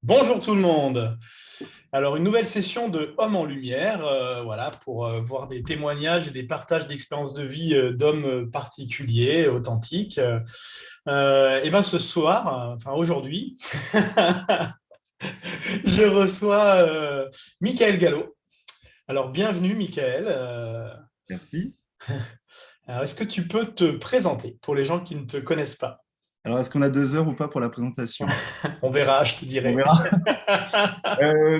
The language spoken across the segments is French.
Bonjour tout le monde. Alors, une nouvelle session de Hommes en Lumière, voilà, pour voir des témoignages et des partages d'expériences de vie d'hommes particuliers, authentiques. Et ben ce soir, enfin aujourd'hui, je reçois Michael Gallo. Alors, bienvenue Michael. Merci. Alors, est-ce que tu peux te présenter pour les gens qui ne te connaissent pas? Alors, est-ce qu'on a 2 heures ou pas pour la présentation? On verra, je te On dirai. verra.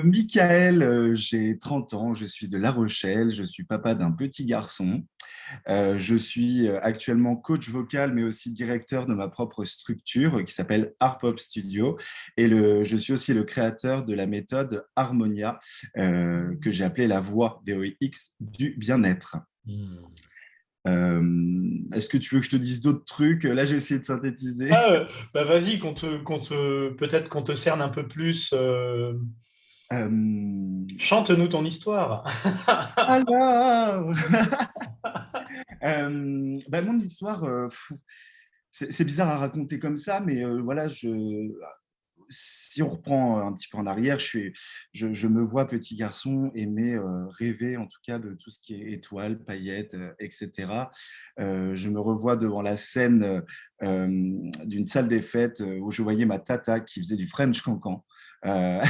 Michael, j'ai 30 ans, je suis de La Rochelle, je suis papa d'un petit garçon. Je suis actuellement coach vocal, mais aussi directeur de ma propre structure qui s'appelle Harpop Studio. Et je suis aussi le créateur de la méthode Harmonia, que j'ai appelée la voix VOX du bien-être. Hmm. Est-ce que tu veux que je te dise d'autres trucs? Là, j'ai essayé de synthétiser. Ah, bah vas-y, peut-être qu'on te cerne un peu plus. Euh, Chante-nous ton histoire. alors, mon histoire, c'est bizarre à raconter comme ça, mais voilà, si on reprend un petit peu en arrière, je me vois petit garçon aimer rêver en tout cas de tout ce qui est étoiles, paillettes, etc. Je me revois devant la scène d'une salle des fêtes où je voyais ma tata qui faisait du French cancan. Euh,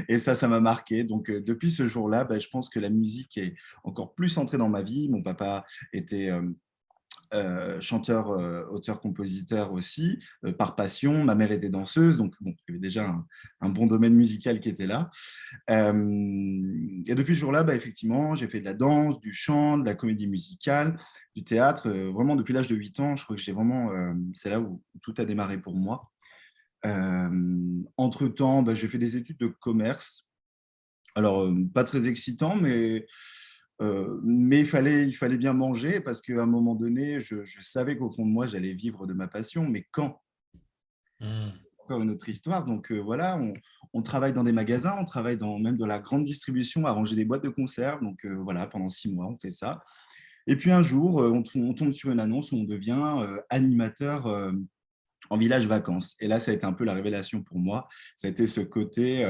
et ça m'a marqué. Donc, depuis ce jour-là, je pense que la musique est encore plus entrée dans ma vie. Mon papa était chanteur, auteur, compositeur aussi, par passion. Ma mère était danseuse, donc bon, il y avait déjà un bon domaine musical qui était là. Et depuis ce jour-là, effectivement, j'ai fait de la danse, du chant, de la comédie musicale, du théâtre. Vraiment, depuis l'âge de 8 ans, je crois que j'ai vraiment, c'est là où tout a démarré pour moi. Entre-temps, j'ai fait des études de commerce. Alors, pas très excitant, mais il fallait bien manger parce qu'à un moment donné, je savais qu'au fond de moi, j'allais vivre de ma passion. Mais quand? Hmm. Encore une autre histoire. Donc voilà, on travaille dans des magasins, on travaille même dans la grande distribution à ranger des boîtes de conserve. Donc voilà, pendant 6 mois, on fait ça. Et puis un jour, on tombe sur une annonce où on devient animateur en village vacances. Et là, ça a été un peu la révélation pour moi. Ça a été ce côté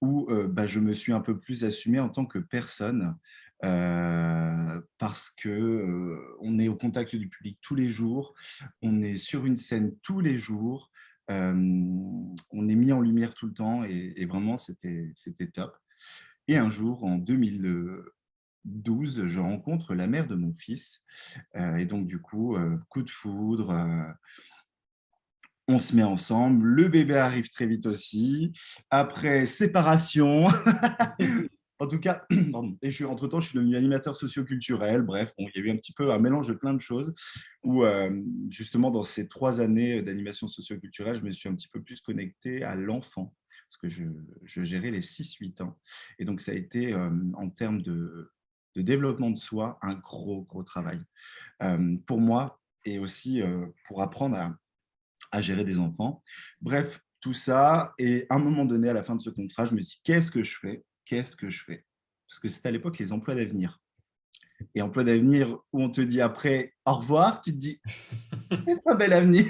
où je me suis un peu plus assumé en tant que personne parce que on est au contact du public tous les jours, on est sur une scène tous les jours, euh, on est mis en lumière tout le temps et vraiment c'était top. Et un jour, en 2012, je rencontre la mère de mon fils et donc du coup, coup de foudre. On se met ensemble, le bébé arrive très vite aussi. Après, séparation. En tout cas, pardon. Et entre-temps, je suis devenu animateur socioculturel. Bref, bon, il y a eu un petit peu un mélange de plein de choses où, justement, dans ces 3 années d'animation socioculturelle, je me suis un petit peu plus connecté à l'enfant parce que je gérais les 6-8 ans. Et donc, ça a été, en termes de développement de soi, un gros, gros travail pour moi et aussi pour apprendre à gérer des enfants. Bref, tout ça. Et à un moment donné, à la fin de ce contrat, je me dis, qu'est-ce que je fais? Qu'est-ce que je fais? Parce que c'était à l'époque les emplois d'avenir. Et emplois d'avenir où on te dit après au revoir, tu te dis, c'est un bel avenir.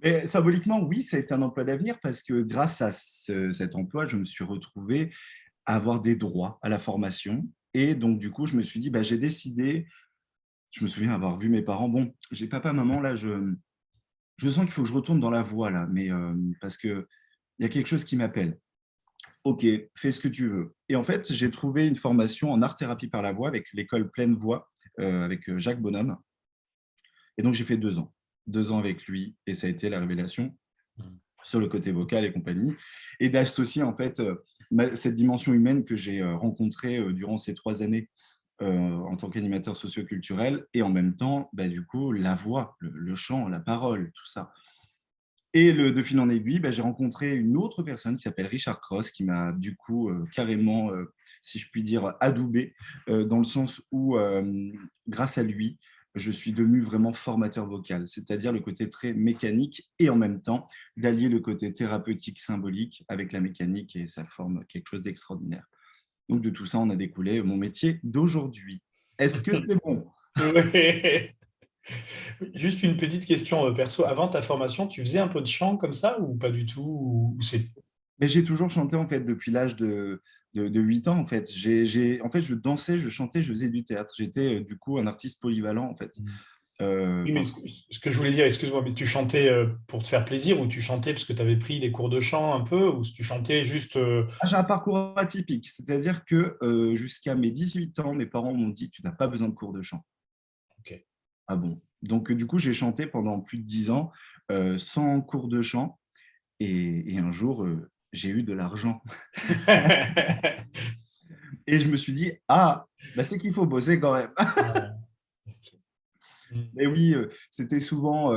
Mais symboliquement, oui, ça a été un emploi d'avenir parce que grâce à cet emploi, je me suis retrouvé à avoir des droits à la formation. Et donc, du coup, je me suis dit, j'ai décidé, je me souviens avoir vu mes parents, bon, j'ai papa, maman, là, je sens qu'il faut que je retourne dans la voie, là, mais parce qu'il y a quelque chose qui m'appelle. Ok, fais ce que tu veux. Et en fait, j'ai trouvé une formation en art-thérapie par la voix avec l'école Pleine Voix, avec Jacques Bonhomme. Et donc, j'ai fait 2 ans. 2 ans avec lui, et ça a été la révélation sur le côté vocal et compagnie, et d'associer en fait cette dimension humaine que j'ai rencontrée durant ces 3 années en tant qu'animateur socioculturel, et en même temps, du coup, la voix, le chant, la parole, tout ça. Et de fil en aiguille, j'ai rencontré une autre personne qui s'appelle Richard Cross, qui m'a du coup carrément, si je puis dire, adoubé, dans le sens où, grâce à lui, je suis devenu vraiment formateur vocal, c'est-à-dire le côté très mécanique et en même temps d'allier le côté thérapeutique symbolique avec la mécanique et ça forme quelque chose d'extraordinaire. Donc de tout ça, on a découlé mon métier d'aujourd'hui. Est-ce que c'est bon? Ouais. Juste une petite question perso. Avant ta formation, tu faisais un peu de chant comme ça ou pas du tout ou c'est... Mais j'ai toujours chanté en fait depuis l'âge de 8 ans en fait. En fait, je dansais, je chantais, je faisais du théâtre. J'étais du coup un artiste polyvalent en fait. Oui, mais Parce que ce que je voulais dire, excuse-moi, mais tu chantais pour te faire plaisir ou tu chantais parce que tu avais pris des cours de chant un peu ou tu chantais juste... j'ai un parcours atypique, c'est-à-dire que jusqu'à mes 18 ans, mes parents m'ont dit tu n'as pas besoin de cours de chant. Ok. Ah bon? Donc du coup, j'ai chanté pendant plus de 10 ans sans cours de chant et un jour, j'ai eu de l'argent. Et je me suis dit, ah, bah, c'est qu'il faut bosser quand même. Ouais, ok. Mais oui, c'était souvent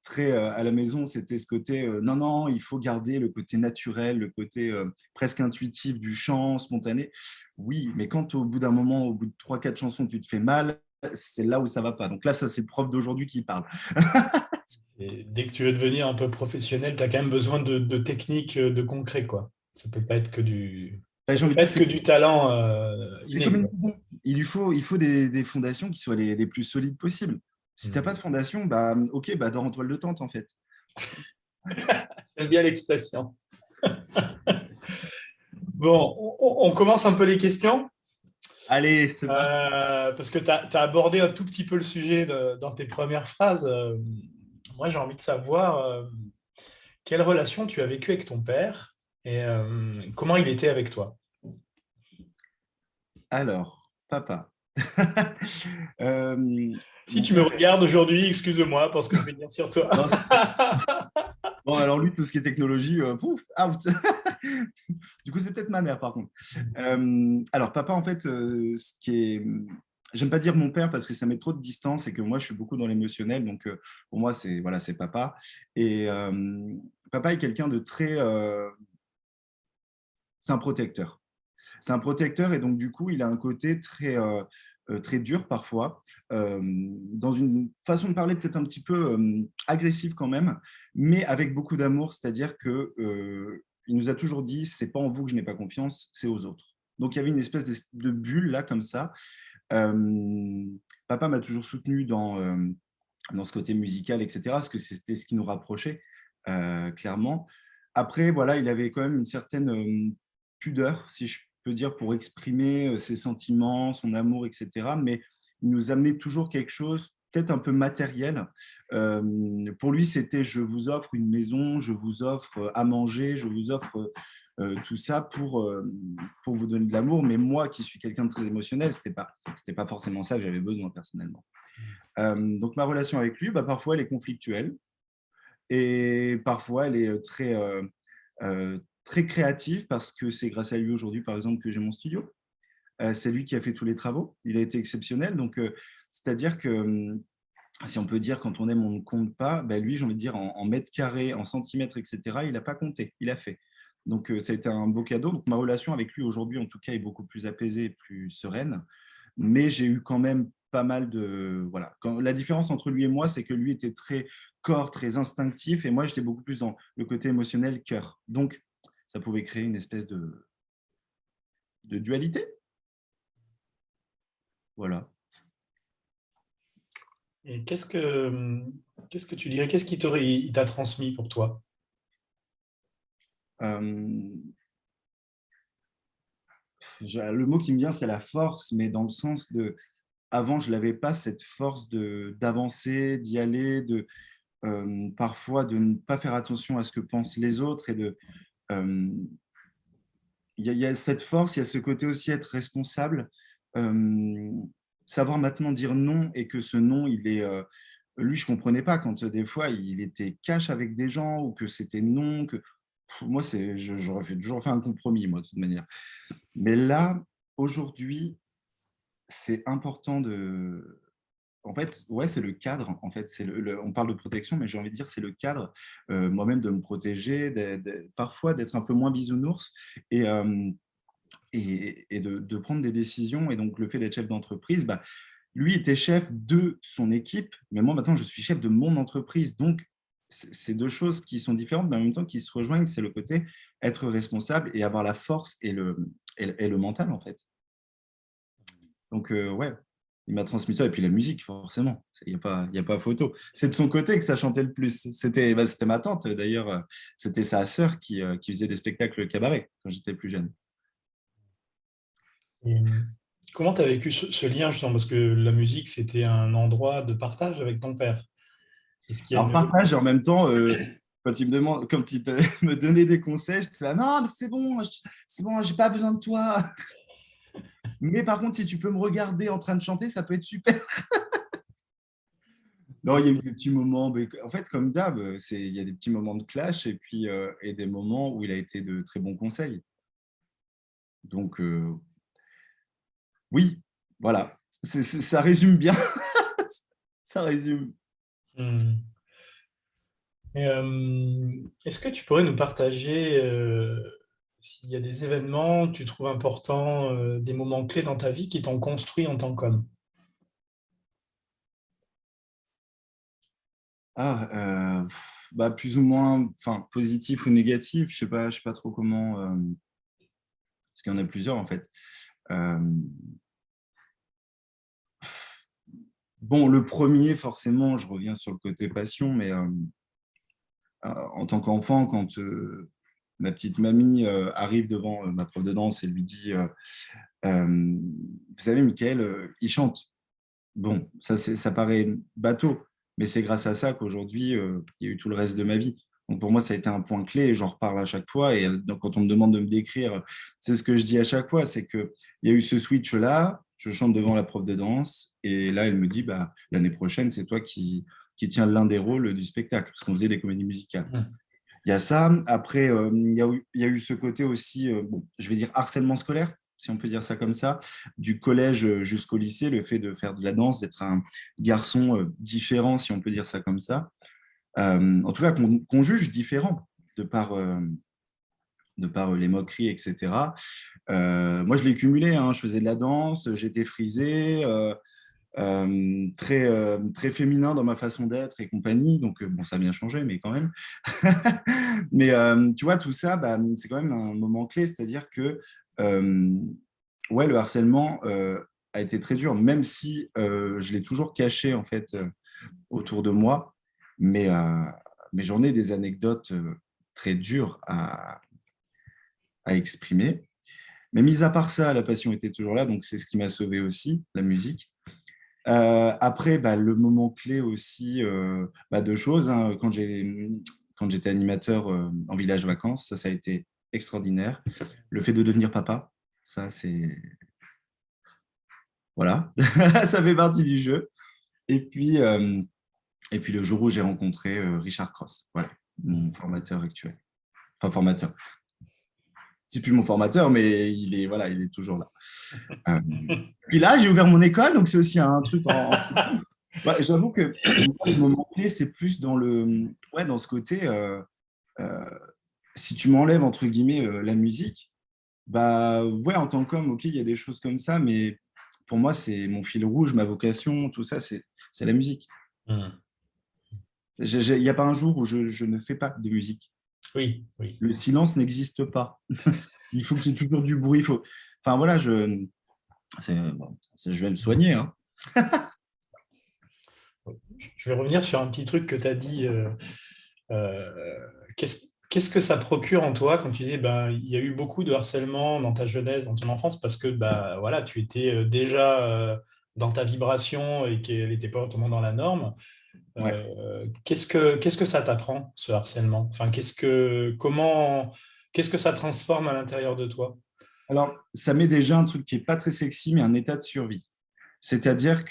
très à la maison, c'était ce côté, non, non, il faut garder le côté naturel, le côté presque intuitif du chant, spontané. Oui, mais quand au bout d'un moment, au bout de 3 4 chansons, tu te fais mal, c'est là où ça va pas. Donc là, ça, c'est le prof d'aujourd'hui qui parle. Et dès que tu veux devenir un peu professionnel, tu as quand même besoin de techniques, de concret, quoi. Ça peut pas être que du, Bah, ça j'ai peut envie de pas dire, être que du talent c'est inné, comme une quoi. maison. Il faut des fondations qui soient les plus solides possibles. Si tu n'as pas de Mm. fondation, bah, ok, bah, dors en toile de tente en fait. J'aime bien l'expression. Bon, on commence un peu les questions. Allez, c'est parti. Parce que tu as abordé un tout petit peu le sujet dans tes premières phrases. Moi, j'ai envie de savoir quelle relation tu as vécue avec ton père et comment il était avec toi. Alors, papa. Si Mon tu me père. regardes aujourd'hui, excuse-moi pour ce que je vais dire sur toi. Non, bon, alors lui, tout ce qui est technologie, pouf, out. Du coup, c'est peut-être ma mère, par contre. Alors, papa, en fait, ce qui est. J'aime pas dire mon père parce que ça met trop de distance et que moi, je suis beaucoup dans l'émotionnel. Donc, pour moi, c'est voilà, c'est papa. Et papa est quelqu'un de très. C'est un protecteur. C'est un protecteur et donc du coup, il a un côté très, très dur parfois, dans une façon de parler peut-être un petit peu agressive quand même, mais avec beaucoup d'amour, c'est-à-dire que il nous a toujours dit, c'est pas en vous que je n'ai pas confiance, c'est aux autres. Donc il y avait une espèce de bulle là comme ça. Euh, Papa m'a toujours soutenu dans ce côté musical, etc., parce que c'était ce qui nous rapprochait clairement. Après, voilà, il avait quand même une certaine pudeur, si je peux dire, pour exprimer ses sentiments, son amour, etc. Mais il nous amenait toujours quelque chose, peut-être un peu matériel. Pour lui, c'était je vous offre une maison, je vous offre à manger, je vous offre tout ça pour vous donner de l'amour. Mais moi, qui suis quelqu'un de très émotionnel, c'était pas forcément ça que j'avais besoin personnellement. Donc ma relation avec lui, bah, parfois elle est conflictuelle et parfois elle est très créative parce que c'est grâce à lui aujourd'hui, par exemple, que j'ai mon studio. C'est lui qui a fait tous les travaux. Il a été exceptionnel. Donc, c'est-à-dire que, si on peut dire, quand on aime, on ne compte pas, bah, lui, j'ai envie de dire, en mètres carrés, en centimètres, etc., il n'a pas compté, il a fait. Donc, ça a été un beau cadeau. Donc, ma relation avec lui aujourd'hui, en tout cas, est beaucoup plus apaisée, plus sereine. Mais j'ai eu quand même pas mal de... Voilà. La différence entre lui et moi, c'est que lui était très corps, très instinctif, et moi, j'étais beaucoup plus dans le côté émotionnel, cœur. Donc, ça pouvait créer une espèce de dualité. Voilà. Et qu'est-ce que tu dirais, qu'est-ce il t'a transmis pour toi? Euh, le mot qui me vient, c'est la force, mais dans le sens de... Avant, je n'avais pas cette force d'avancer, d'y aller, parfois de ne pas faire attention à ce que pensent les autres et de... euh, il y a cette force, il y a ce côté aussi être responsable, euh, savoir maintenant dire non et que ce non, il est... lui, je ne comprenais pas quand des fois il était cash avec des gens ou que c'était non, que moi, j'aurais toujours fait un compromis, moi, de toute manière. Mais là, aujourd'hui, c'est important de... En fait, ouais, c'est le cadre. En fait, on parle de protection, mais j'ai envie de dire c'est le cadre, moi-même, de me protéger, parfois d'être un peu moins bisounours et, et de prendre des décisions. Et donc, le fait d'être chef d'entreprise, bah, lui était chef de son équipe, mais moi, maintenant, je suis chef de mon entreprise. Donc, c'est deux choses qui sont différentes, mais en même temps qui se rejoignent. C'est le côté être responsable et avoir la force et le mental, en fait. Donc, ouais. il m'a transmis ça. Et puis la musique, forcément, il y a pas photo. C'est de son côté que ça chantait le plus. C'était ma tante, d'ailleurs. C'était sa sœur qui faisait des spectacles cabaret quand j'étais plus jeune. Et comment tu as vécu ce lien, justement, parce que la musique, c'était un endroit de partage avec ton père. Est-ce qu'il y a Alors, une... partage, et en même temps, quand il me demande, quand il me donnait des conseils, j'étais là, non, mais c'est bon, j'ai pas besoin de toi. Mais par contre, si tu peux me regarder en train de chanter, ça peut être super. Non, il y a eu des petits moments, mais en fait, comme d'hab, il y a des petits moments de clash et puis et des moments où il a été de très bons conseils. Donc, oui, voilà, ça résume bien. Ça résume. Hmm. Et, est-ce que tu pourrais nous partager s'il y a des événements que tu trouves importants, des moments clés dans ta vie qui t'ont construit en tant qu'homme? Bah, plus ou moins, enfin, positif ou négatif, je sais pas trop comment, parce qu'il y en a plusieurs en fait. Euh, bon, le premier, forcément, je reviens sur le côté passion, mais en tant qu'enfant, quand ma petite mamie arrive devant ma prof de danse et lui dit Vous savez, Mickaël, il chante. Bon, ça paraît bateau, mais c'est grâce à ça qu'aujourd'hui, il y a eu tout le reste de ma vie. Donc pour moi, ça a été un point clé et j'en reparle à chaque fois. Et donc, quand on me demande de me décrire, c'est ce que je dis à chaque fois, c'est qu'il y a eu ce switch-là, je chante devant la prof de danse, et là, elle me dit, bah, l'année prochaine, c'est toi qui tiens l'un des rôles du spectacle, parce qu'on faisait des comédies musicales. Hmm. Il y a ça. Après, il y a eu ce côté aussi, bon, je vais dire harcèlement scolaire, si on peut dire ça comme ça, du collège jusqu'au lycée, le fait de faire de la danse, d'être un garçon différent, si on peut dire ça comme ça. En tout cas, qu'on juge différent de par les moqueries, etc. Moi, je l'ai cumulé, hein, je faisais de la danse, j'étais frisé. Très féminin dans ma façon d'être et compagnie. Donc, bon, ça a bien changé, mais quand même. Mais tu vois, tout ça, bah, c'est quand même un moment clé, c'est-à-dire que euh, ouais, le harcèlement a été très dur, même si je l'ai toujours caché en fait autour de moi. Mais, euh, mais j'en ai des anecdotes très dures à exprimer. Mais mis à part ça, la passion était toujours là, donc c'est ce qui m'a sauvé aussi, la musique. Après, bah, le moment clé aussi, bah, deux choses, hein. Quand j'étais animateur en village vacances, ça a été extraordinaire. Le fait de devenir papa, ça, c'est... Voilà, ça fait partie du jeu. Et puis, euh, et puis le jour où j'ai rencontré Richard Cross, voilà, mon formateur actuel. Enfin, formateur. C'est plus mon formateur, mais voilà, il est toujours là. Euh, Puis là, j'ai ouvert mon école, donc c'est aussi un truc Bah, j'avoue que moi, le moment clé, c'est plus ouais, dans ce côté, euh, si tu m'enlèves, entre guillemets, la musique, bah ouais, en tant qu'homme, ok, il y a des choses comme ça, mais pour moi, c'est mon fil rouge, ma vocation, tout ça, c'est la musique. Hmm. Il n'y a pas un jour où je ne fais pas de musique. Oui, oui. Le silence n'existe pas. Il faut qu'il y ait toujours du bruit. Enfin voilà, bon, je vais me soigner, hein. Je vais revenir sur un petit truc que tu as dit. Qu'est-ce que ça procure en toi quand tu dis ben, il y a eu beaucoup de harcèlement dans ta jeunesse, dans ton enfance, parce que bah, voilà, tu étais déjà dans ta vibration et qu'elle n'était pas autrement dans la norme. Ouais. Qu'est-ce que ça t'apprend, ce harcèlement? Enfin, qu'est-ce que ça transforme à l'intérieur de toi? Alors, ça met déjà un truc qui n'est pas très sexy, mais un état de survie. C'est-à-dire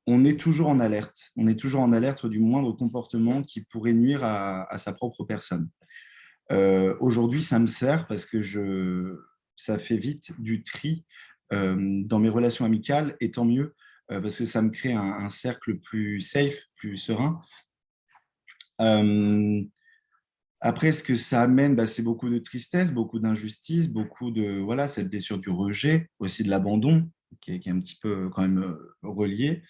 on est toujours en alerte. On est toujours en alerte du moindre comportement qui pourrait nuire à sa propre personne. Aujourd'hui, ça me sert parce que ça fait vite du tri dans mes relations amicales, et tant mieux, parce que ça me crée un cercle plus safe, plus serein. Euh, Après, ce que ça amène, bah, c'est beaucoup de tristesse, beaucoup d'injustice, beaucoup de, voilà, cette blessure du rejet, aussi de l'abandon, qui est un petit peu quand même relié.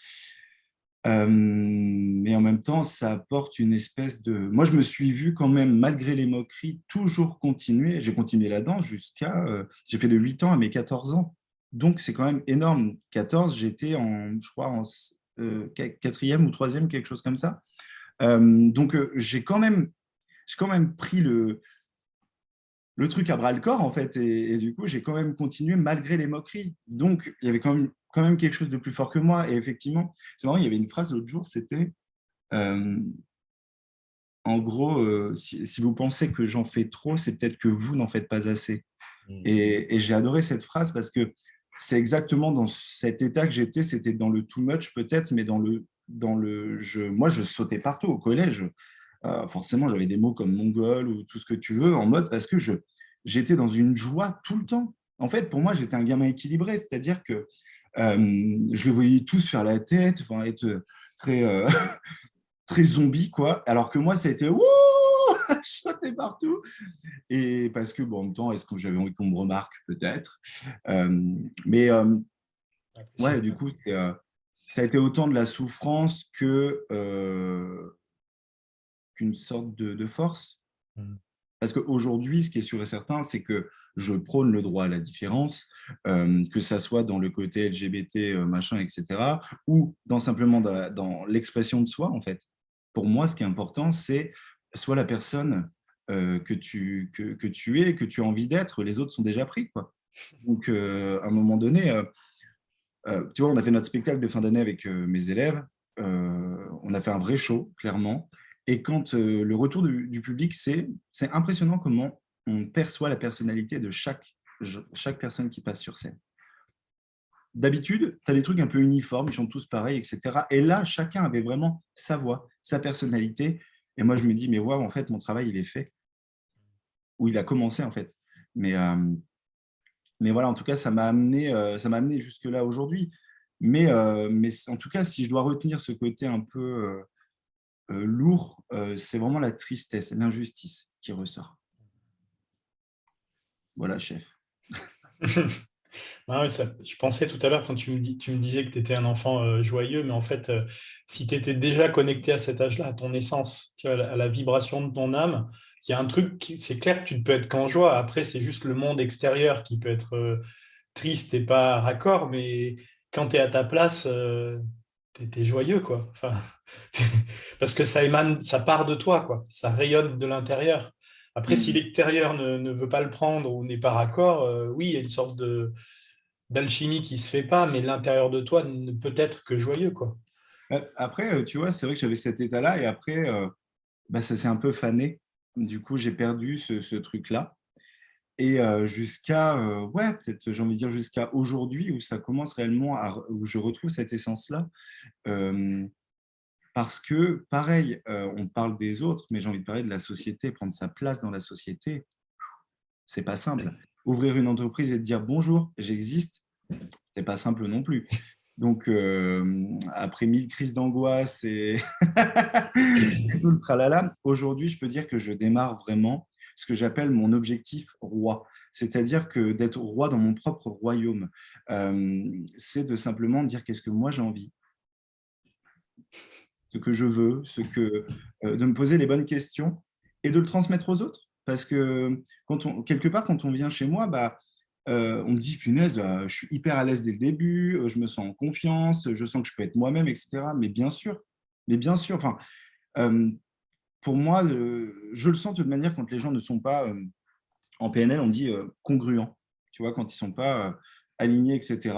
Mais en même temps, ça apporte une espèce de... Moi, je me suis vu quand même, malgré les moqueries, toujours continuer. J'ai continué la danse jusqu'à... J'ai fait de 8 ans à mes 14 ans. Donc, c'est quand même énorme. 14, j'étais je crois, quatrième ou troisième, quelque chose comme ça. Donc, j'ai quand même pris le truc à bras le corps, en fait, et du coup, j'ai quand même continué malgré les moqueries. Donc, il y avait quand même quelque chose de plus fort que moi. Et effectivement, c'est marrant, il y avait une phrase l'autre jour, c'était euh, en gros, si vous pensez que j'en fais trop, c'est peut-être que vous n'en faites pas assez. Et j'ai adoré cette phrase parce que c'est exactement dans cet état que j'étais, c'était dans le too much peut-être, mais moi, je sautais partout au collège. Forcément, j'avais des mots comme mongol ou tout ce que tu veux en mode parce que j'étais dans une joie tout le temps. En fait, pour moi, j'étais un gamin équilibré, c'est-à-dire que je les voyais tous faire la tête, enfin, être très, très zombie, quoi. Alors que moi, ça a été wouh, je sautais partout. Et parce que, bon, en même temps, est-ce que j'avais envie qu'on me remarque? Peut-être. Mais ouais, du coup, ça a été autant de la souffrance qu'une sorte de force. Mm. Parce qu'aujourd'hui, ce qui est sûr et certain, c'est que je prône le droit à la différence, que ça soit dans le côté LGBT, machin, etc., ou simplement dans l'expression de soi, en fait. Pour moi, ce qui est important, c'est soit la personne que tu es, que tu as envie d'être, les autres sont déjà pris, quoi. Donc, à un moment donné, tu vois, on a fait notre spectacle de fin d'année avec mes élèves. On a fait un vrai show, clairement. Et quand le retour du public, c'est impressionnant comment on perçoit la personnalité de chaque personne qui passe sur scène. D'habitude, tu as des trucs un peu uniformes, ils chantent tous pareil, etc. Et là, chacun avait vraiment sa voix, sa personnalité. Et moi, je me dis, mais waouh, en fait, mon travail, il est fait. Ou il a commencé, en fait. Mais, euh, mais voilà, en tout cas, ça m'a amené jusque-là aujourd'hui. Mais en tout cas, si je dois retenir ce côté un peu lourd, c'est vraiment la tristesse, l'injustice qui ressort. Voilà, chef. Ah ouais, je pensais tout à l'heure quand tu me disais que tu étais un enfant joyeux, mais en fait, si tu étais déjà connecté à cet âge-là, à ton essence, tu vois, à la vibration de ton âme, il y a un truc, c'est clair que tu ne peux être qu'en joie. Après, c'est juste le monde extérieur qui peut être triste et pas raccord, mais quand tu es à ta place, tu es joyeux, quoi. Enfin, parce que ça émane, ça part de toi, quoi. Ça rayonne de l'intérieur. Après, si Mm. l'extérieur ne veut pas le prendre ou n'est pas raccord, oui, il y a une sorte d'alchimie qui se fait pas, mais l'intérieur de toi ne peut être que joyeux, quoi. Après, tu vois, c'est vrai que j'avais cet état-là et après, bah, ça s'est un peu fané. Du coup, j'ai perdu ce truc-là. Et jusqu'à, ouais, peut-être, j'ai envie de dire jusqu'à aujourd'hui où ça commence réellement, où je retrouve cette essence-là. Euh, Parce que, pareil, on parle des autres, mais j'ai envie de parler de la société, prendre sa place dans la société, c'est pas simple. Ouvrir une entreprise et de dire bonjour, j'existe, c'est pas simple non plus. Donc, après 1000 crises d'angoisse et et tout le tralala, aujourd'hui, je peux dire que je démarre vraiment ce que j'appelle mon objectif roi. C'est-à-dire que d'être roi dans mon propre royaume, c'est de simplement dire qu'est-ce que moi j'ai envie, ce que je veux, de me poser les bonnes questions et de le transmettre aux autres. Parce que quelque part, quand on vient chez moi, bah, on me dit, punaise, je suis hyper à l'aise dès le début, je me sens en confiance, je sens que je peux être moi-même, etc. Mais bien sûr, enfin, euh, pour moi, je le sens de toute manière quand les gens ne sont pas, en PNL, on dit congruents, tu vois, quand ils ne sont pas alignés, etc.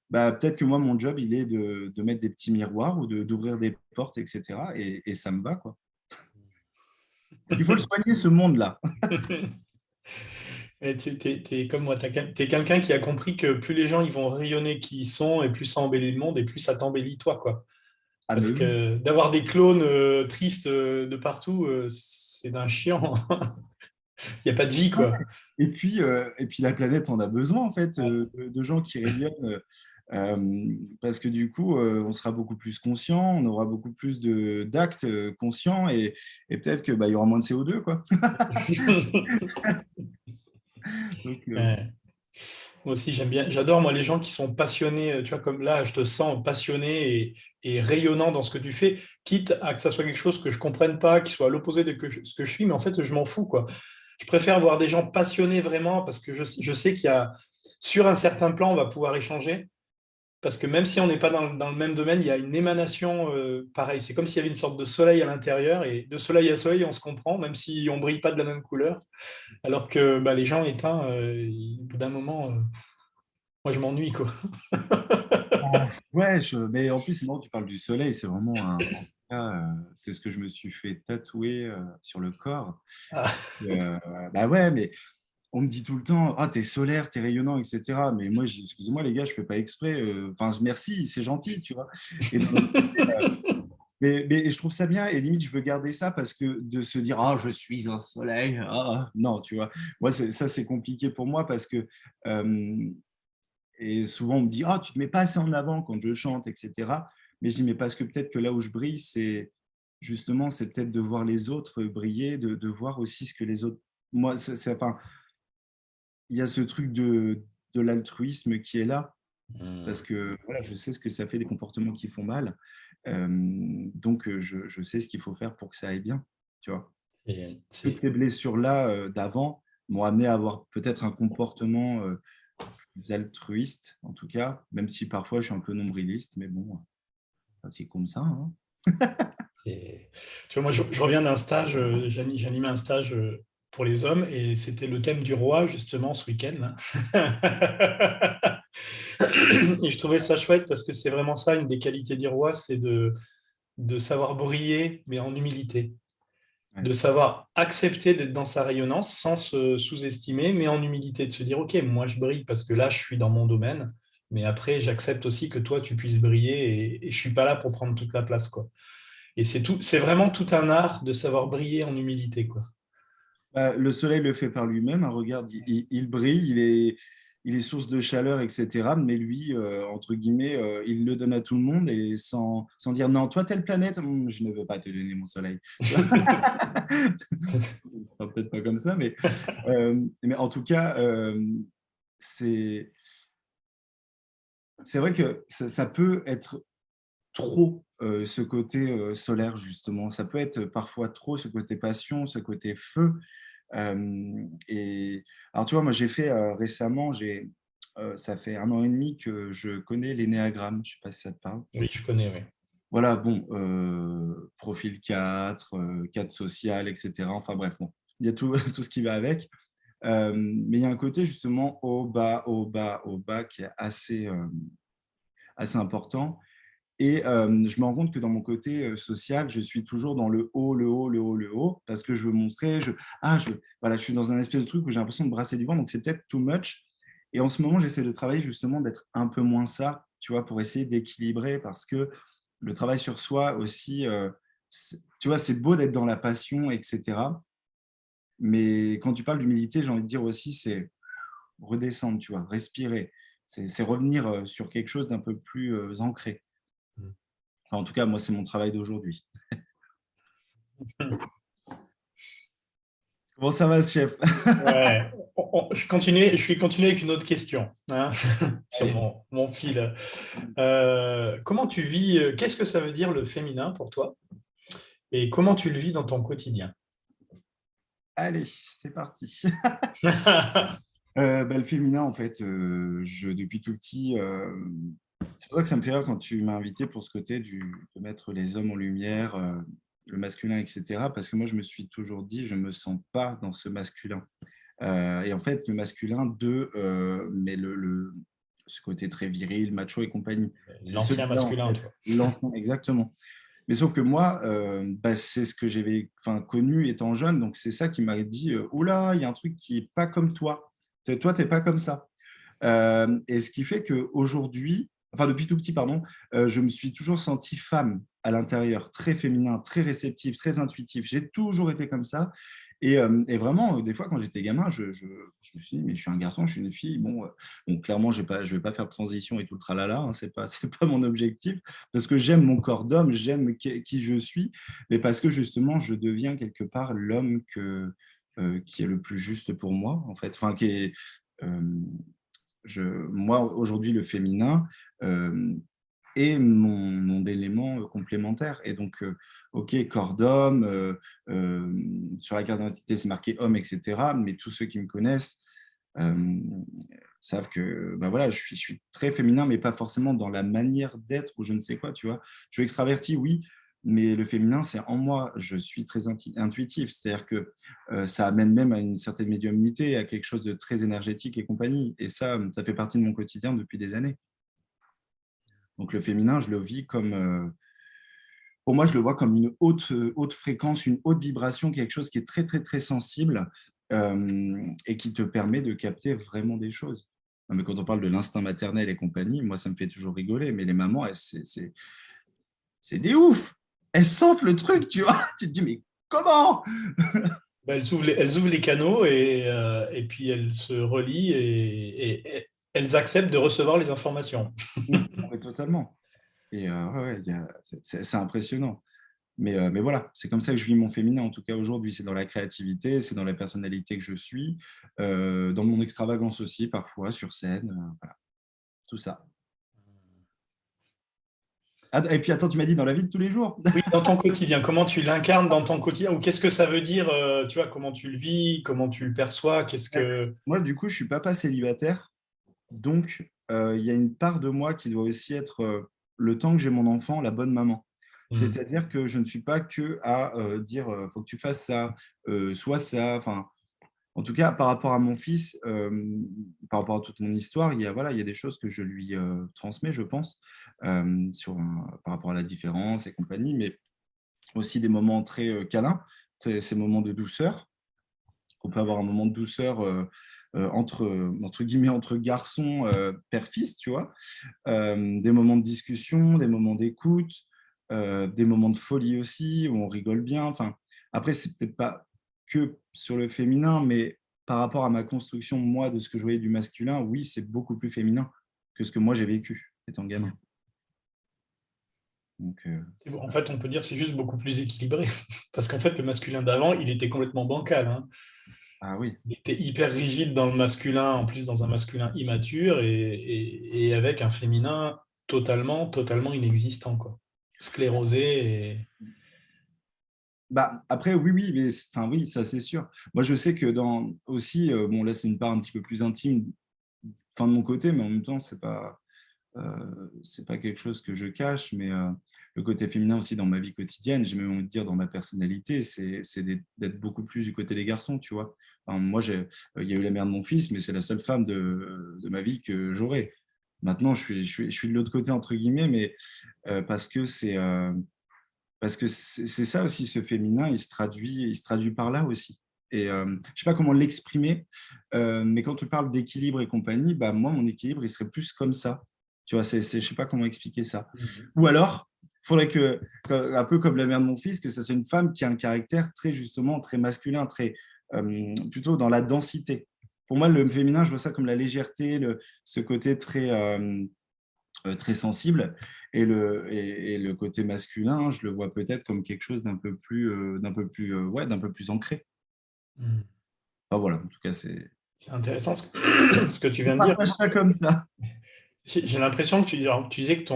Bah, peut-être que moi, mon job, il est de mettre des petits miroirs ou d'ouvrir des portes, etc. Et ça me va, quoi. Parce qu'il faut le soigner, ce monde-là. Et t'es comme moi, t'es quelqu'un qui a compris que plus les gens ils vont rayonner qui ils sont, et plus ça embellit le monde, et plus ça t'embellit toi, quoi. Ah, mais Parce oui. que d'avoir des clones tristes de partout, c'est d'un chiant. Il n'y a pas de vie, quoi. Et puis la planète en a besoin, en fait, Ouais. de gens qui rayonnent. Parce que du coup, on sera beaucoup plus conscient, on aura beaucoup plus d'actes conscients et peut-être que bah, il y aura moins de CO2, quoi. Donc, Ouais. Moi aussi, j'aime bien. J'adore, moi, les gens qui sont passionnés. Tu vois, comme là, je te sens passionné et rayonnant dans ce que tu fais, quitte à que ça soit quelque chose que je comprenne pas, qui soit à l'opposé de ce que je suis, mais en fait, je m'en fous, quoi. Je préfère voir des gens passionnés vraiment parce que je sais qu'il y a, sur un certain plan, on va pouvoir échanger. Parce que même si on n'est pas dans le même domaine, il y a une émanation pareille. C'est comme s'il y avait une sorte de soleil à l'intérieur et de soleil à soleil, on se comprend, même si on ne brille pas de la même couleur. Alors que bah, les gens éteints, au bout d'un moment, moi je m'ennuie quoi. Ouais, mais en plus, c'est marrant que tu parles du soleil. C'est vraiment en tout cas, c'est ce que je me suis fait tatouer sur le corps. Ah. Bah ouais, mais on me dit tout le temps, ah, t'es solaire, t'es rayonnant, etc. Mais moi, excusez-moi, les gars, je fais pas exprès. Enfin, merci, c'est gentil, tu vois. Et d'un autre côté, mais je trouve ça bien et limite, je veux garder ça parce que de se dire, ah, je suis un soleil, ah, non, tu vois. Moi, ça, c'est compliqué pour moi parce que, et souvent, on me dit, ah, tu te mets pas assez en avant quand je chante, etc. Mais je dis, mais parce que peut-être que là où je brille, c'est justement, c'est peut-être de voir les autres briller, de voir aussi ce que les autres. Moi, enfin, il y a ce truc de l'altruisme qui est là, parce que voilà, je sais ce que ça fait des comportements qui font mal. Donc, je sais ce qu'il faut faire pour que ça aille bien, tu vois. Toutes ces blessures-là d'avant m'ont amené à avoir peut-être un comportement plus altruiste, en tout cas, même si parfois je suis un peu nombriliste, mais bon, c'est comme ça, hein. Tu vois, moi, je reviens d'un stage, j'animais un stage pour les hommes et c'était le thème du roi, justement, ce week-end, là. Et je trouvais ça chouette parce que c'est vraiment ça, une des qualités du roi, c'est de savoir briller, mais en humilité. Ouais. De savoir accepter d'être dans sa rayonnance sans se sous-estimer, mais en humilité, de se dire, OK, moi, je brille parce que là, je suis dans mon domaine, mais après, j'accepte aussi que toi, tu puisses briller et je ne suis pas là pour prendre toute la place, quoi. Et c'est vraiment tout un art de savoir briller en humilité, quoi. Le soleil le fait par lui-même, hein. Regarde, il brille, il est source de chaleur, etc. Mais lui, entre guillemets, il le donne à tout le monde et sans dire non, toi, telle planète, je ne veux pas te donner mon soleil. Tu vois. Ce sera peut-être pas comme ça, mais en tout cas, c'est c'est vrai que ça peut être trop ce côté solaire, justement. Ça peut être parfois trop ce côté passion, ce côté feu. Et alors, tu vois, moi, j'ai fait récemment, ça fait 1 an et demi que je connais l'énéagramme. Je ne sais pas si ça te parle. Oui, je connais, oui. Voilà, bon, profil 4, 4 social, etc. Enfin bref, bon, il y a tout, tout ce qui va avec. Mais il y a un côté justement au bas, au bas, au bas qui est assez important. Et je me rends compte que dans mon côté social, je suis toujours dans le haut, le haut, le haut, le haut, parce que je veux montrer, voilà, je suis dans un espèce de truc où j'ai l'impression de brasser du vent, donc c'est peut-être too much. Et en ce moment, j'essaie de travailler justement d'être un peu moins ça, tu vois, pour essayer d'équilibrer, parce que le travail sur soi aussi, tu vois, c'est beau d'être dans la passion, etc. Mais quand tu parles d'humilité, j'ai envie de dire aussi, c'est redescendre, tu vois, respirer. C'est revenir sur quelque chose d'un peu plus ancré. Enfin, en tout cas, moi, c'est mon travail d'aujourd'hui. Comment ça va, chef? Ouais. Je vais continuer avec une autre question, hein, sur Allez, mon fil. Comment tu vis, qu'est-ce que ça veut dire le féminin pour toi et comment tu le vis dans ton quotidien? allez, c'est parti. Le féminin, en fait, depuis tout petit, c'est pour ça que ça me fait rire quand tu m'as invité pour ce côté de mettre les hommes en lumière, le masculin, etc. Parce que moi, je me suis toujours dit, je ne me sens pas dans ce masculin. Et en fait, le masculin mais ce côté très viril, macho et compagnie, c'est L'ancien celui-là, en masculin, fait, toi. l'enfant, exactement. Mais sauf que moi, c'est ce que j'avais connu étant jeune, donc c'est ça qui m'a dit, oula, il y a un truc qui n'est pas comme toi. Toi, tu n'es pas comme ça. Et ce qui fait qu'aujourd'hui, enfin depuis tout petit, pardon, je me suis toujours senti femme à l'intérieur, très féminin, très réceptif, très intuitif. J'ai toujours été comme ça. Et vraiment, des fois, quand j'étais gamin, je me suis dit, mais je suis un garçon, je suis une fille. Bon, clairement, je ne vais pas faire de transition et tout le tralala, hein, c'est pas, c'est pas mon objectif, parce que j'aime mon corps d'homme, j'aime qui je suis, mais parce que justement, je deviens quelque part l'homme qui est le plus juste pour moi, en fait. Enfin, qui est, moi, aujourd'hui, le féminin, et mon élément complémentaire. Et donc, OK, corps d'homme, sur la carte d'identité, c'est marqué homme, etc. Mais tous ceux qui me connaissent savent que bah voilà, je suis très féminin, mais pas forcément dans la manière d'être ou je ne sais quoi, tu vois. Je suis extraverti, oui, mais le féminin, c'est en moi. Je suis très intuitif, c'est-à-dire que ça amène même à une certaine médiumnité, à quelque chose de très énergétique et compagnie. Et ça fait partie de mon quotidien depuis des années. Donc le féminin, je le vis comme, pour moi, je le vois comme une haute fréquence, une haute vibration, quelque chose qui est très, très, très sensible et qui te permet de capter vraiment des choses. Non, mais quand on parle de l'instinct maternel et compagnie, moi, ça me fait toujours rigoler. Mais les mamans, c'est des oufs. Elles sentent le truc, tu vois. Tu te dis, mais comment? Bah, elles ouvrent les canaux et puis elles se relient et elles acceptent de recevoir les informations. Ouais, totalement. Et ouais, ouais, c'est impressionnant. Mais voilà, c'est comme ça que je vis mon féminin. En tout cas, aujourd'hui, c'est dans la créativité, c'est dans la personnalité que je suis, dans mon extravagance aussi, parfois, sur scène. Voilà, tout ça. Et puis, attends, tu m'as dit dans la vie de tous les jours? Oui, dans ton quotidien, comment tu l'incarnes dans ton quotidien ou qu'est-ce que ça veut dire, tu vois, comment tu le vis, comment tu le perçois, qu'est-ce que... Moi, du coup, je suis papa célibataire. Donc, il y a une part de moi qui doit aussi être, le temps que j'ai mon enfant, la bonne maman. Hmm. C'est-à-dire que je ne suis pas que à dire, faut que tu fasses ça, soit ça. Enfin, en tout cas, par rapport à mon fils, par rapport à toute mon histoire, voilà, il y a des choses que je lui transmets, je pense, par rapport à la différence et compagnie, mais aussi des moments très câlins, ces moments de douceur. On peut avoir un moment de douceur entre guillemets, entre garçons, père-fils, tu vois, des moments de discussion, des moments d'écoute, des moments de folie aussi, où on rigole bien. Enfin, après, c'est peut-être pas que sur le féminin, mais par rapport à ma construction, moi, de ce que je voyais du masculin, oui, c'est beaucoup plus féminin que ce que moi j'ai vécu étant gamin. Donc, En fait, on peut dire que c'est juste beaucoup plus équilibré. Parce qu'en fait, le masculin d'avant, il était complètement bancal, hein. ah oui. Il était hyper rigide dans le masculin, en plus dans un masculin immature et avec un féminin totalement inexistant, quoi. Sclérosé et... Bah, après, oui, oui, mais enfin, oui, ça c'est sûr. Moi, je sais que dans aussi, bon, là, c'est une part un petit peu plus intime, fin de mon côté, mais en même temps, c'est pas quelque chose que je cache, mais le côté féminin aussi dans ma vie quotidienne, j'ai même envie de dire dans ma personnalité, c'est d'être beaucoup plus du côté des garçons, tu vois. Enfin, moi, il y a eu la mère de mon fils, mais c'est la seule femme de ma vie que j'aurai. Maintenant, je suis de l'autre côté, entre guillemets, mais parce que c'est ça aussi, ce féminin, il se traduit par là aussi. Et je ne sais pas comment l'exprimer, mais quand tu parles d'équilibre et compagnie, bah, moi, mon équilibre, il serait plus comme ça. Tu vois, je ne sais pas comment expliquer ça. Ou alors, il faudrait un peu comme la mère de mon fils, que ça soit une femme qui a un caractère très, justement, très masculin, plutôt dans la densité. Pour moi, le féminin, je vois ça comme la légèreté, ce côté très sensible. Et le côté masculin, je le vois peut-être comme quelque chose ouais, d'un peu plus ancré. Hmm. Enfin, voilà, en tout cas, c'est. C'est intéressant ce que tu Je viens de dire. partage ça comme ça. J'ai l'impression que alors, tu disais que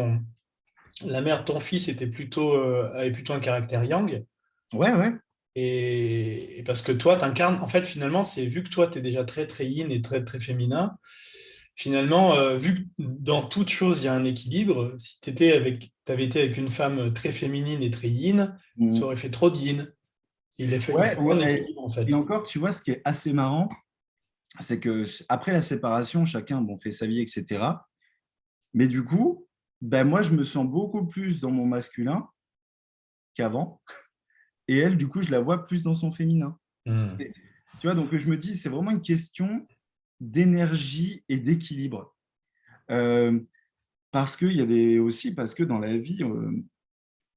la mère de ton fils avait plutôt un caractère yang. Ouais, ouais. Et parce que toi, t'incarnes, en fait, finalement, c'est vu que toi, tu es déjà très yin et très féminin, finalement, vu que dans toute chose, il y a un équilibre, si tu avais été avec une femme très féminine et très yin, ça Mm. aurait fait trop de yin. Il Ouais, faut un ouais. équilibre, en Et fait. encore, tu vois, ce qui est assez marrant, c'est que après la séparation, chacun bon, fait sa vie, etc. Mais du coup, ben moi, je me sens beaucoup plus dans mon masculin qu'avant. Et elle, du coup, je la vois plus dans son féminin. Hmm. Et, tu vois, donc je me dis, c'est vraiment une question d'énergie et d'équilibre. Euh, parce que dans la vie,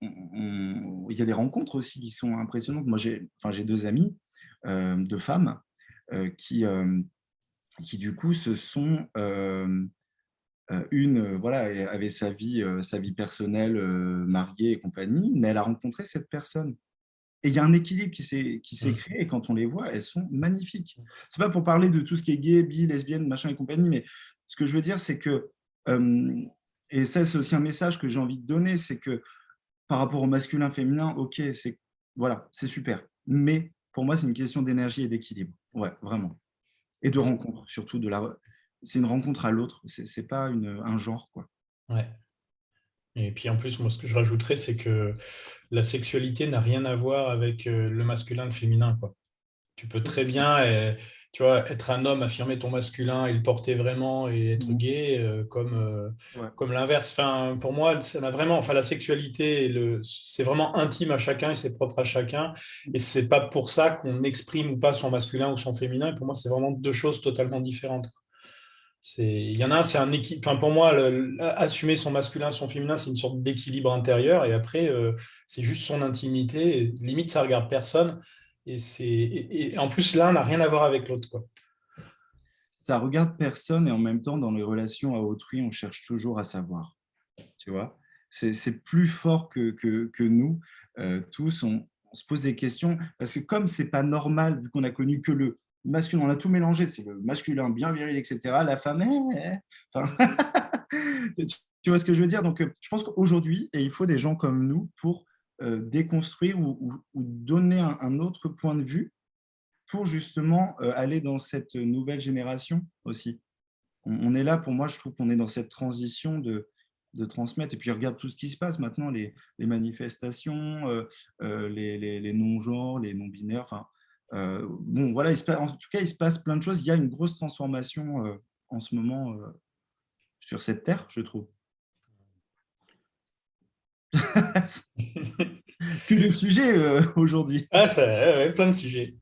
il y a des rencontres aussi qui sont impressionnantes. Moi, j'ai deux amies, deux femmes, qui du coup se sont une voilà avait sa vie personnelle, mariée et compagnie, mais elle a rencontré cette personne. Et il y a un équilibre qui s'est Hmm. créé, et quand on les voit, elles sont magnifiques. C'est pas pour parler de tout ce qui est gay, bi, lesbienne, machin et compagnie, mais ce que je veux dire, c'est que et ça, c'est aussi un message que j'ai envie de donner, c'est que par rapport au masculin, féminin, ok, voilà, c'est super. Mais pour moi, c'est une question d'énergie et d'équilibre. Ouais, vraiment. Et de rencontre, surtout. C'est une rencontre à l'autre. C'est pas un genre, quoi. Ouais. Et puis en plus, moi, ce que je rajouterais, c'est que la sexualité n'a rien à voir avec le masculin, le féminin, quoi. Tu peux Oui, très c'est ça. bien, tu vois, être un homme, affirmer ton masculin et le porter vraiment et être Mhm. gay, Ouais. comme l'inverse. Enfin, pour moi, ça n'a vraiment, enfin, la sexualité, c'est vraiment intime à chacun et c'est propre à chacun. Et c'est pas pour ça qu'on exprime ou pas son masculin ou son féminin. Et pour moi, c'est vraiment deux choses totalement différentes. Il y en a un, c'est un équilibre. Enfin, pour moi, assumer son masculin, son féminin, c'est une sorte d'équilibre intérieur. Et après, c'est juste son intimité. Et limite, ça regarde personne. Et en plus, l'un n'a rien à voir avec l'autre, quoi. Ça regarde personne et en même temps, dans les relations à autrui, on cherche toujours à savoir. Tu vois, c'est plus fort que nous tous. On se pose des questions parce que comme c'est pas normal, vu qu'on a connu que le masculin, on a tout mélangé, c'est le masculin bien viril, etc. La femme, enfin, tu vois ce que je veux dire? Donc, je pense qu'aujourd'hui, et il faut des gens comme nous pour déconstruire ou donner un autre point de vue pour justement aller dans cette nouvelle génération aussi. On est là, pour moi, je trouve qu'on est dans cette transition de transmettre. Et puis, regarde tout ce qui se passe maintenant, les manifestations, les non-genres, les non-binaires. Enfin, bon, voilà, en tout cas, il se passe plein de choses. Il y a une grosse transformation en ce moment sur cette terre, je trouve. Que de sujets aujourd'hui. Ah, ça, ouais, ouais, plein de sujets.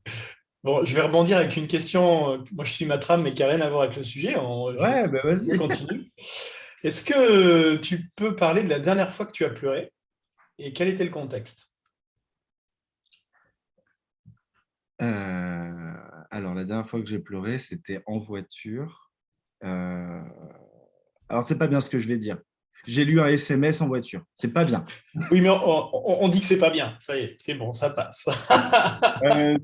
Bon, je vais rebondir avec une question. Moi, je suis ma trame, mais qui n'a rien à voir avec le sujet. Ouais, ben Je vas-y. continue. Est-ce que tu peux parler de la dernière fois que tu as pleuré et quel était le contexte? Alors, la dernière fois que j'ai pleuré, c'était en voiture. Euh, Alors, c'est pas bien ce que je vais dire. J'ai lu un SMS en voiture. C'est pas bien. Oui, mais on dit que c'est pas bien. Ça y est, c'est bon, ça passe. Euh,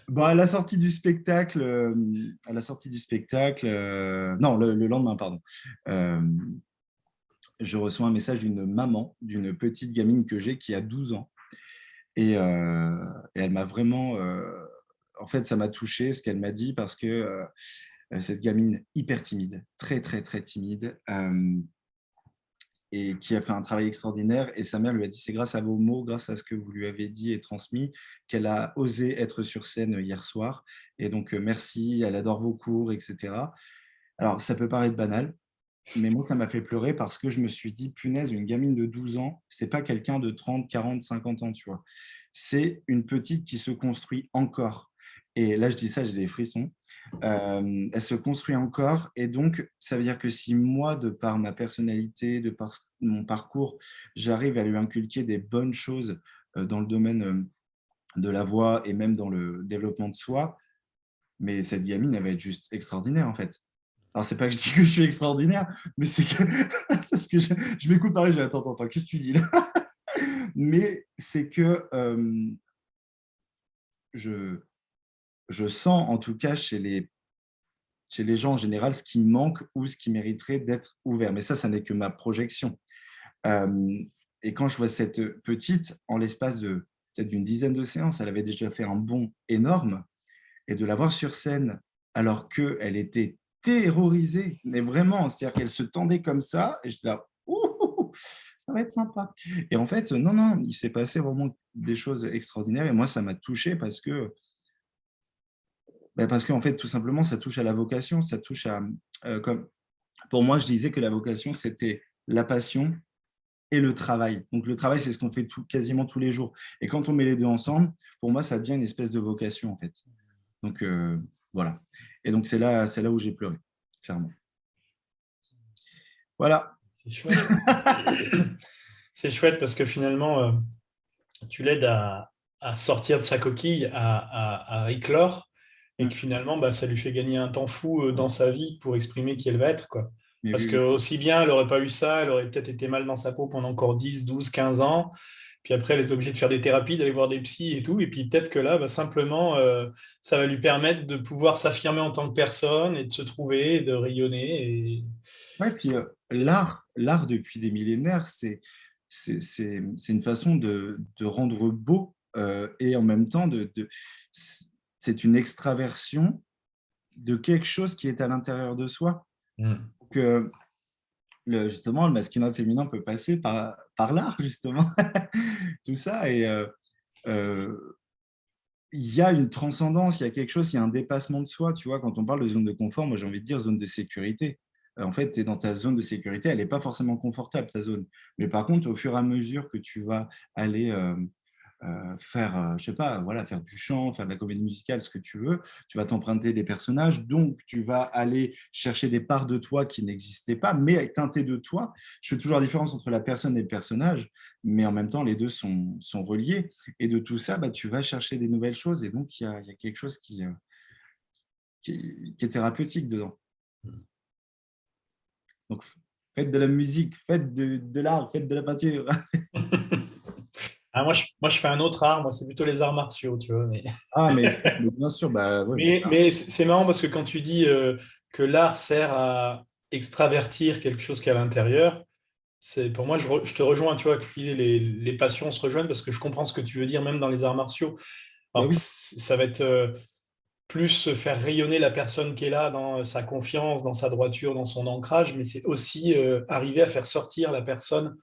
Bon, à la sortie du spectacle, non, le lendemain, pardon, euh, je reçois un message d'une maman, d'une petite gamine que j'ai qui a 12 ans. Et elle m'a vraiment, en fait, ça m'a touché ce qu'elle m'a dit parce que cette gamine hyper timide, très, très, très timide, et qui a fait un travail extraordinaire. Et sa mère lui a dit, c'est grâce à vos mots, grâce à ce que vous lui avez dit et transmis, qu'elle a osé être sur scène hier soir. Et donc, merci, elle adore vos cours, etc. Alors, ça peut paraître banal, mais moi, ça m'a fait pleurer parce que je me suis dit, punaise, une gamine de 12 ans, c'est pas quelqu'un de 30, 40, 50 ans, tu vois. C'est une petite qui se construit encore. Et là, je dis ça, j'ai des frissons. Elle se construit encore. Et donc, ça veut dire que si moi, de par ma personnalité, de par mon parcours, j'arrive à lui inculquer des bonnes choses dans le domaine de la voix et même dans le développement de soi, mais cette gamine, elle va être juste extraordinaire, en fait. Alors, c'est pas que je dis que je suis extraordinaire, mais c'est que, c'est ce que je m'écoute parler, je dis, attends, qu'est-ce que tu dis là? Mais c'est que je, je sens, en tout cas, chez les gens en général, ce qui manque ou ce qui mériterait d'être ouvert. Mais ça n'est que ma projection. Et quand je vois cette petite, en l'espace de peut-être d'une dizaine de séances, elle avait déjà fait un bond énorme. Et de la voir sur scène alors qu'elle était terrorisée, mais vraiment, c'est-à-dire qu'elle se tendait comme ça, et je dis là, ouh, ça va être sympa. Et en fait, non, il s'est passé vraiment des choses extraordinaires, et moi, ça m'a touché parce qu'en fait, tout simplement, ça touche à la vocation, ça touche à, comme pour moi, je disais que la vocation, c'était la passion et le travail. Donc, le travail, c'est ce qu'on fait quasiment tous les jours. Et quand on met les deux ensemble, pour moi, ça devient une espèce de vocation, en fait. Donc, voilà. Et donc, c'est là où j'ai pleuré, clairement. Voilà. C'est chouette. C'est chouette parce que finalement, tu l'aides à sortir de sa coquille, à éclore, et que Mm. finalement, bah, ça lui fait gagner un temps fou dans sa vie pour exprimer qui elle va être, quoi. Mais Parce oui, que oui. aussi bien, elle n'aurait pas eu ça, elle aurait peut-être été mal dans sa peau pendant encore 10, 12, 15 ans. Puis après, elle est obligée de faire des thérapies, d'aller voir des psys et tout. Et puis peut-être que là, bah, simplement, ça va lui permettre de pouvoir s'affirmer en tant que personne et de se trouver, et de rayonner. Ouais, puis l'art depuis des millénaires, c'est une façon de rendre beau et en même temps, c'est une extraversion de quelque chose qui est à l'intérieur de soi. Mm. Donc, justement, le masculin et le féminin peut passer par l'art, justement, tout ça. Et euh, il y a une transcendance, il y a quelque chose, il y a un dépassement de soi. Tu vois, quand on parle de zone de confort, moi j'ai envie de dire zone de sécurité. En fait, tu es dans ta zone de sécurité, elle n'est pas forcément confortable, ta zone. Mais par contre, au fur et à mesure que tu vas aller faire, je sais pas, voilà, faire du chant, faire de la comédie musicale, ce que tu veux, tu vas t'emprunter des personnages, donc tu vas aller chercher des parts de toi qui n'existaient pas, mais teintées de toi. Je fais toujours la différence entre la personne et le personnage, mais en même temps, les deux sont reliés. Et de tout ça, bah, tu vas chercher des nouvelles choses, et donc il y a quelque chose qui est thérapeutique dedans. Donc, faites de la musique, faites de l'art, faites de la peinture. Ah, moi, je fais un autre art, moi, c'est plutôt les arts martiaux, tu vois. Ah, mais bien sûr, bah, ouais, Mais c'est marrant parce que quand tu dis que l'art sert à extravertir quelque chose qui est à l'intérieur, c'est pour moi, je te rejoins, tu vois, que les passions se rejoignent parce que je comprends ce que tu veux dire, même dans les arts martiaux. bah Alors, oui, ça va être plus faire rayonner la personne qui est là dans sa confiance, dans sa droiture, dans son ancrage, mais c'est aussi arriver à faire sortir la personne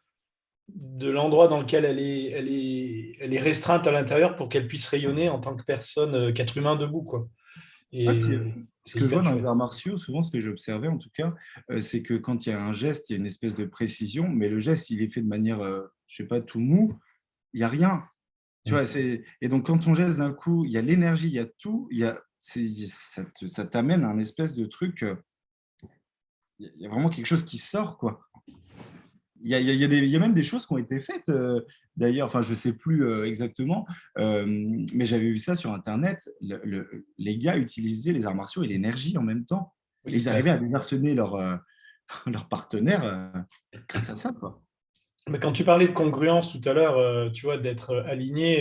de l'endroit dans lequel elle est restreinte à l'intérieur pour qu'elle puisse rayonner en tant que personne, qu'être humain debout, quoi. ah, puis, Et ce c'est que je vois hyper dans les chouette. arts martiaux, souvent ce que j'ai observé en tout cas, c'est que quand il y a un geste, il y a une espèce de précision, mais le geste, il est fait de manière, je sais pas, tout mou, il n'y a rien. Tu vois, et donc quand on geste d'un coup, il y a l'énergie, il y a tout, ça t'amène à un espèce de truc, il y a vraiment quelque chose qui sort, quoi. Il y a même des choses qui ont été faites, d'ailleurs, enfin, je ne sais plus exactement, mais j'avais vu ça sur Internet. Les gars utilisaient les arts martiaux et l'énergie en même temps. Et Oui, ils arrivaient à désarçonner leur partenaire grâce à ça, quoi. mais quand tu parlais de congruence tout à l'heure, tu vois, d'être aligné,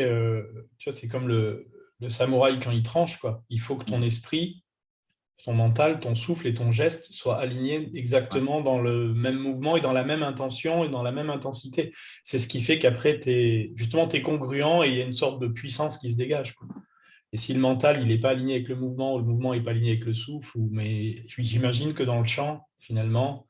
tu vois, c'est comme le samouraï quand il tranche, quoi. Il faut que ton esprit, ton mental, ton souffle et ton geste soient alignés Ouais. exactement dans le même mouvement et dans la même intention et dans la même intensité. C'est ce qui fait qu'après, justement, tu es congruent et il y a une sorte de puissance qui se dégage, quoi. Et si le mental, il n'est pas aligné avec le mouvement, ou le mouvement n'est pas aligné avec le souffle, mais j'imagine que dans le chant, finalement,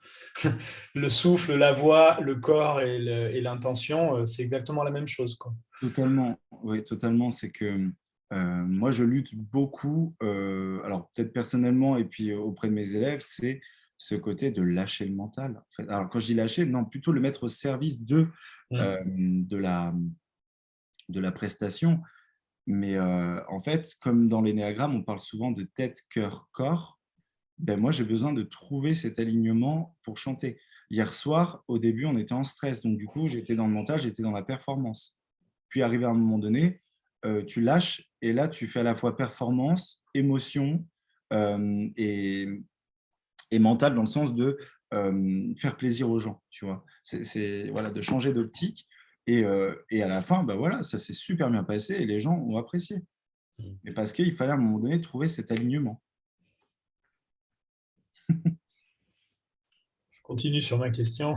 le souffle, la voix, le corps et l'intention, c'est exactement la même chose, quoi. Totalement, oui, totalement. C'est que moi, je lutte beaucoup, alors peut-être personnellement et puis auprès de mes élèves, c'est ce côté de lâcher le mental. En fait. Alors, quand je dis lâcher, non, plutôt le mettre au service Mm. de la prestation. Mais en fait, comme dans l'énéagramme, on parle souvent de tête, cœur, corps. Ben moi, j'ai besoin de trouver cet alignement pour chanter. Hier soir, au début, on était en stress. Donc, du coup, j'étais dans le mental, j'étais dans la performance. Puis, arrivé à un moment donné, tu lâches et là, tu fais à la fois performance, émotion et mental dans le sens de faire plaisir aux gens, tu vois. Voilà, de changer d'optique. Et à la fin, bah voilà, ça s'est super bien passé et les gens ont apprécié. Mais parce qu'il fallait à un moment donné trouver cet alignement. Je continue sur ma question.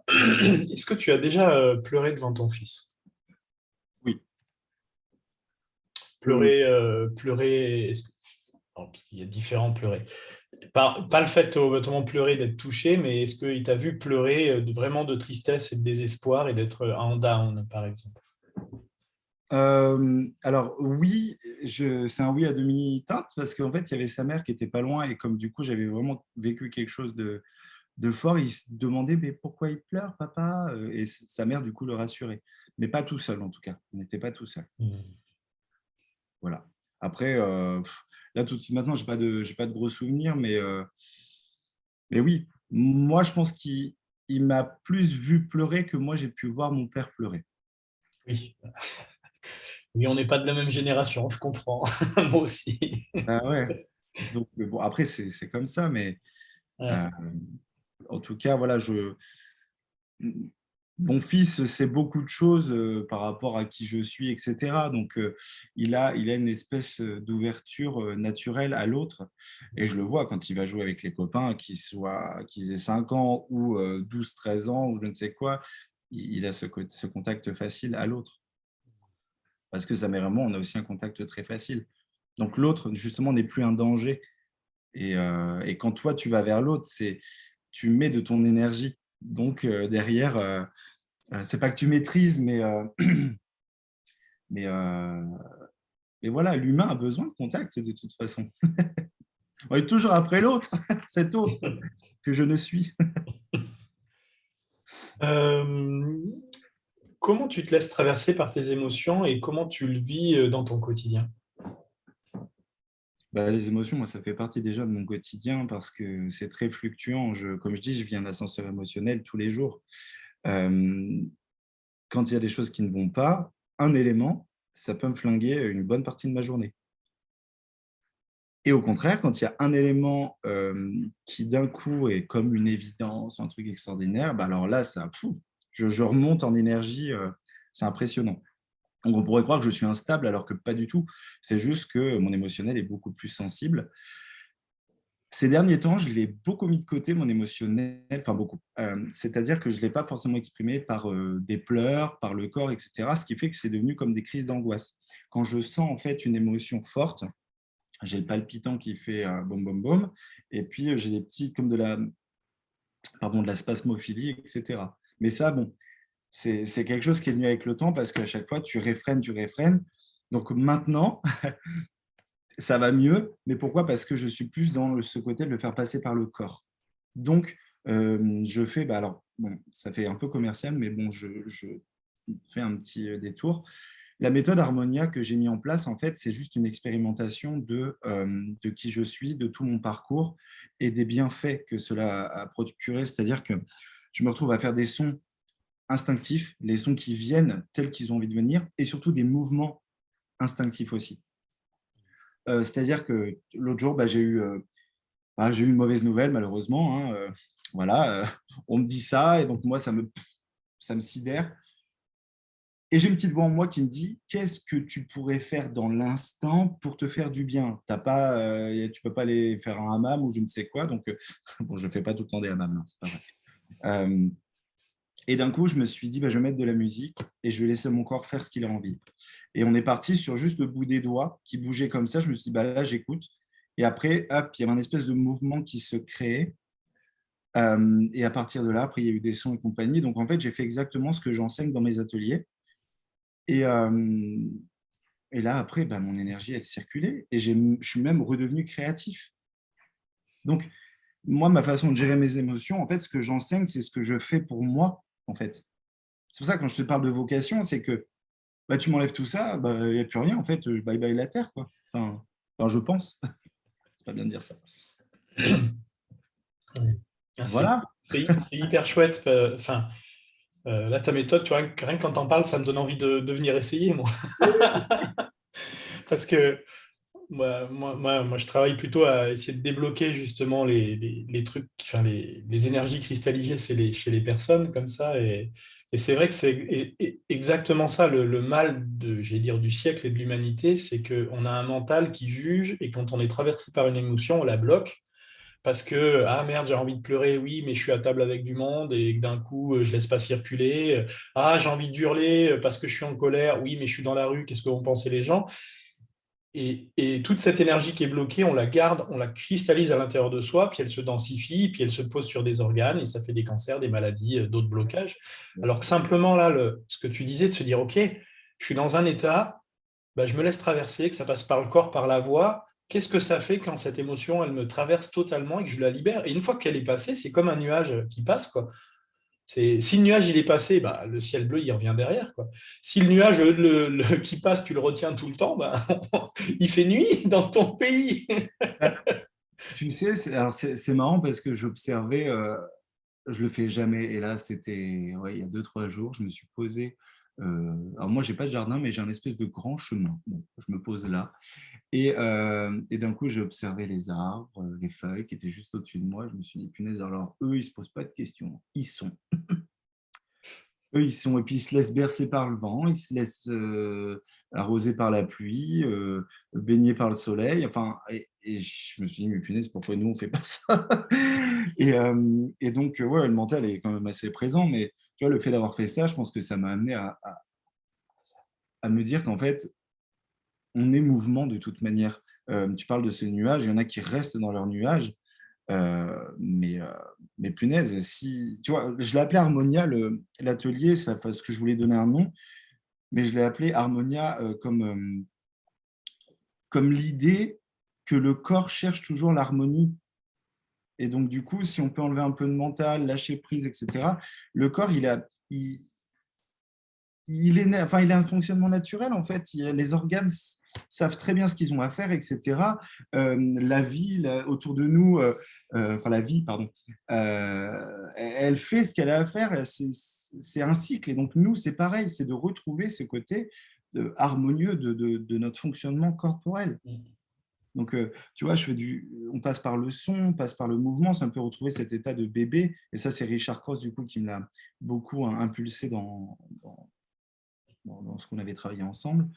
Est-ce que tu as déjà pleuré devant ton fils? Oui, oui, oui. Pleurer, non, parce qu'il y a différents pleurer. Pas le fait automatiquement pleurer, d'être touché, mais est-ce qu'il t'a vu pleurer vraiment de tristesse et de désespoir et d'être en down, par exemple? Alors oui, c'est un oui à demi-teinte parce qu'en fait, il y avait sa mère qui était pas loin et comme du coup, j'avais vraiment vécu quelque chose de fort, il se demandait mais pourquoi il pleure, papa? Et sa mère, du coup, le rassurait. Mais pas tout seul, en tout cas. Il n'était pas tout seul. Hmm. Voilà. Après, là, tout de suite, maintenant, j'ai pas de gros souvenirs, mais oui, moi, je pense qu'il m'a plus vu pleurer que moi, j'ai pu voir mon père pleurer. Oui. Oui, on n'est pas de la même génération, je comprends. Moi aussi. Ah ouais. Donc, bon, après, c'est comme ça, mais Ouais. euh, en tout cas, voilà, mon fils sait beaucoup de choses par rapport à qui je suis, etc. Donc, il a une espèce d'ouverture naturelle à l'autre. Et je le vois quand il va jouer avec les copains, qu'ils aient 5 ans ou 12, 13 ans ou je ne sais quoi, il a ce contact facile à l'autre. Parce que ça met vraiment, on a aussi un contact très facile. Donc, l'autre, justement, n'est plus un danger. Et quand toi, tu vas vers l'autre, tu mets de ton énergie. Donc, derrière, c'est pas que tu maîtrises, mais, euh, mais voilà, l'humain a besoin de contact de toute façon. On est toujours après l'autre, cet autre que je ne suis. Euh, Comment tu te laisses traverser par tes émotions et comment tu le vis dans ton quotidien? Bah, les émotions, moi, ça fait partie déjà de mon quotidien parce que c'est très fluctuant. Comme je dis, je vis un ascenseur émotionnel tous les jours. Euh, Quand il y a des choses qui ne vont pas, un élément, ça peut me flinguer une bonne partie de ma journée. Et au contraire, quand il y a un élément qui d'un coup est comme une évidence, un truc extraordinaire, bah alors là, je remonte en énergie, c'est impressionnant. Donc on pourrait croire que je suis instable alors que pas du tout. C'est juste que mon émotionnel est beaucoup plus sensible. Ces derniers temps, je l'ai beaucoup mis de côté, mon émotionnel, enfin beaucoup. C'est-à-dire que je ne l'ai pas forcément exprimé par des pleurs, par le corps, etc. Ce qui fait que c'est devenu comme des crises d'angoisse. Quand je sens en fait une émotion forte, j'ai le palpitant qui fait boum, boum, boum. Et puis, j'ai des petits, comme de la spasmophilie, etc. Mais ça, bon, c'est quelque chose qui est venu avec le temps parce qu'à chaque fois, tu réfrènes, tu réfrènes. Donc maintenant, ça va mieux. Mais pourquoi? Parce que je suis plus dans ce côté de le faire passer par le corps. Donc, je fais, bah alors, bon, ça fait un peu commercial, mais bon, je fais un petit détour. La méthode Harmonia que j'ai mis en place, en fait, c'est juste une expérimentation de qui je suis, de tout mon parcours et des bienfaits que cela a procuré. C'est-à-dire que je me retrouve à faire des sons instinctifs, les sons qui viennent tels qu'ils ont envie de venir, et surtout des mouvements instinctifs aussi. C'est-à-dire que l'autre jour, j'ai eu une mauvaise nouvelle, malheureusement. Hein, voilà, on me dit ça, et donc moi, ça me sidère. Et j'ai une petite voix en moi qui me dit, qu'est-ce que tu pourrais faire dans l'instant pour te faire du bien? Tu peux pas aller faire un hammam ou je ne sais quoi. Donc, bon, je ne fais pas tout le temps des hammams, hein, c'est pas vrai. Euh, et d'un coup, je me suis dit, bah, je vais mettre de la musique et je vais laisser mon corps faire ce qu'il a envie. Et on est parti sur juste le bout des doigts qui bougeait comme ça. Je me suis dit, bah, là, j'écoute. Et après, hop, il y avait un espèce de mouvement qui se créait. Et à partir de là, après, il y a eu des sons et compagnie. Donc, en fait, j'ai fait exactement ce que j'enseigne dans mes ateliers. Et, et là, après, bah, mon énergie, elle circulait et je suis même redevenu créatif. Donc, moi, ma façon de gérer mes émotions, en fait, ce que j'enseigne, c'est ce que je fais pour moi, en fait. C'est pour ça, quand je te parle de vocation, c'est que bah, tu m'enlèves tout ça, bah, il n'y a plus rien, en fait, bye bye la Terre, quoi. Enfin, je pense. C'est pas bien de dire ça. Ouais. Ah, Voilà. c'est hyper chouette. Enfin, là, ta méthode, tu vois, rien que quand t'en parles, ça me donne envie de venir essayer, moi. Parce que moi, je travaille plutôt à essayer de débloquer justement les trucs, enfin, les énergies cristallisées chez les personnes comme ça. Et c'est vrai que c'est exactement ça, le mal j'allais dire, du siècle et de l'humanité, c'est qu'on a un mental qui juge et quand on est traversé par une émotion, on la bloque. Parce que, ah merde, j'ai envie de pleurer, oui, mais je suis à table avec du monde et que d'un coup, je laisse pas circuler. Ah, j'ai envie d'hurler parce que je suis en colère, oui, mais je suis dans la rue, qu'est-ce que vont penser les gens? Et toute cette énergie qui est bloquée, on la garde, on la cristallise à l'intérieur de soi, puis elle se densifie, puis elle se pose sur des organes, et ça fait des cancers, des maladies, d'autres blocages. Alors que simplement, là, ce que tu disais, de se dire, OK, je suis dans un état, bah, je me laisse traverser, que ça passe par le corps, par la voix. Qu'est-ce que ça fait quand cette émotion, elle me traverse totalement et que je la libère? Et une fois qu'elle est passée, c'est comme un nuage qui passe, quoi. Si le nuage il est passé, bah, le ciel bleu il revient derrière, quoi. Si le nuage qui passe, tu le retiens tout le temps, bah, il fait nuit dans ton pays. Tu sais, c'est marrant parce que j'observais, je le fais jamais. Et là, c'était ouais, il y a 2, 3 jours, je me suis posé. Alors moi, j'ai pas de jardin, mais j'ai un espèce de grand chemin. Bon, je me pose là. Et d'un coup, j'ai observé les arbres, les feuilles qui étaient juste au-dessus de moi. Je me suis dit, punaise, alors eux, ils se posent pas de questions. Ils sont. eux, et puis ils se laissent bercer par le vent, ils se laissent arroser par la pluie, baigner par le soleil. Enfin, et je me suis dit, mais punaise, pourquoi nous, on ne fait pas ça? Et donc, ouais, le mental est quand même assez présent, mais tu vois, le fait d'avoir fait ça, je pense que ça m'a amené à me dire qu'en fait, on est mouvement de toute manière. Tu parles de ce nuage, il y en a qui restent dans leur nuage, mais punaise, si, tu vois, je l'ai appelé Harmonia, l'atelier, ça, parce que je voulais donner un nom, mais je l'ai appelé Harmonia comme l'idée que le corps cherche toujours l'harmonie. Et donc, du coup, si on peut enlever un peu de mental, lâcher prise, etc., le corps, il a un fonctionnement naturel, en fait. Les organes savent très bien ce qu'ils ont à faire, etc. La vie autour de nous, enfin la vie, pardon, elle fait ce qu'elle a à faire. C'est un cycle. Et donc, nous, c'est pareil, c'est de retrouver ce côté harmonieux de notre fonctionnement corporel. Donc, tu vois, on passe par le son, on passe par le mouvement, c'est un peu retrouver cet état de bébé. Et ça, c'est Richard Cross, du coup, qui me l'a beaucoup impulsé dans ce qu'on avait travaillé ensemble.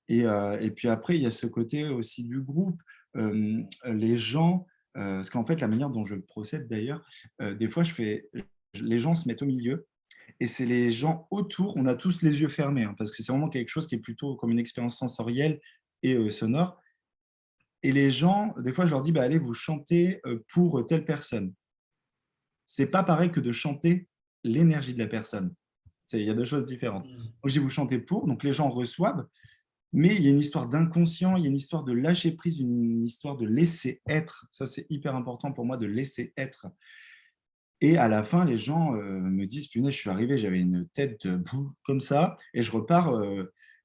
Et puis après, il y a ce côté aussi du groupe. Les gens, parce qu'en fait, la manière dont je procède d'ailleurs, des fois, les gens se mettent au milieu et c'est les gens autour, on a tous les yeux fermés, hein, parce que c'est vraiment quelque chose qui est plutôt comme une expérience sensorielle et sonore. Et les gens, des fois, je leur dis, bah, allez, vous chantez pour telle personne. C'est pas pareil que de chanter l'énergie de la personne. Il y a deux choses différentes. Donc, je dis, vous chantez pour, donc les gens reçoivent, mais il y a une histoire d'inconscient, il y a une histoire de lâcher prise, une histoire de laisser être. Ça, c'est hyper important pour moi de laisser être. Et à la fin, les gens me disent, punaise, je suis arrivé, j'avais une tête comme ça, et je repars,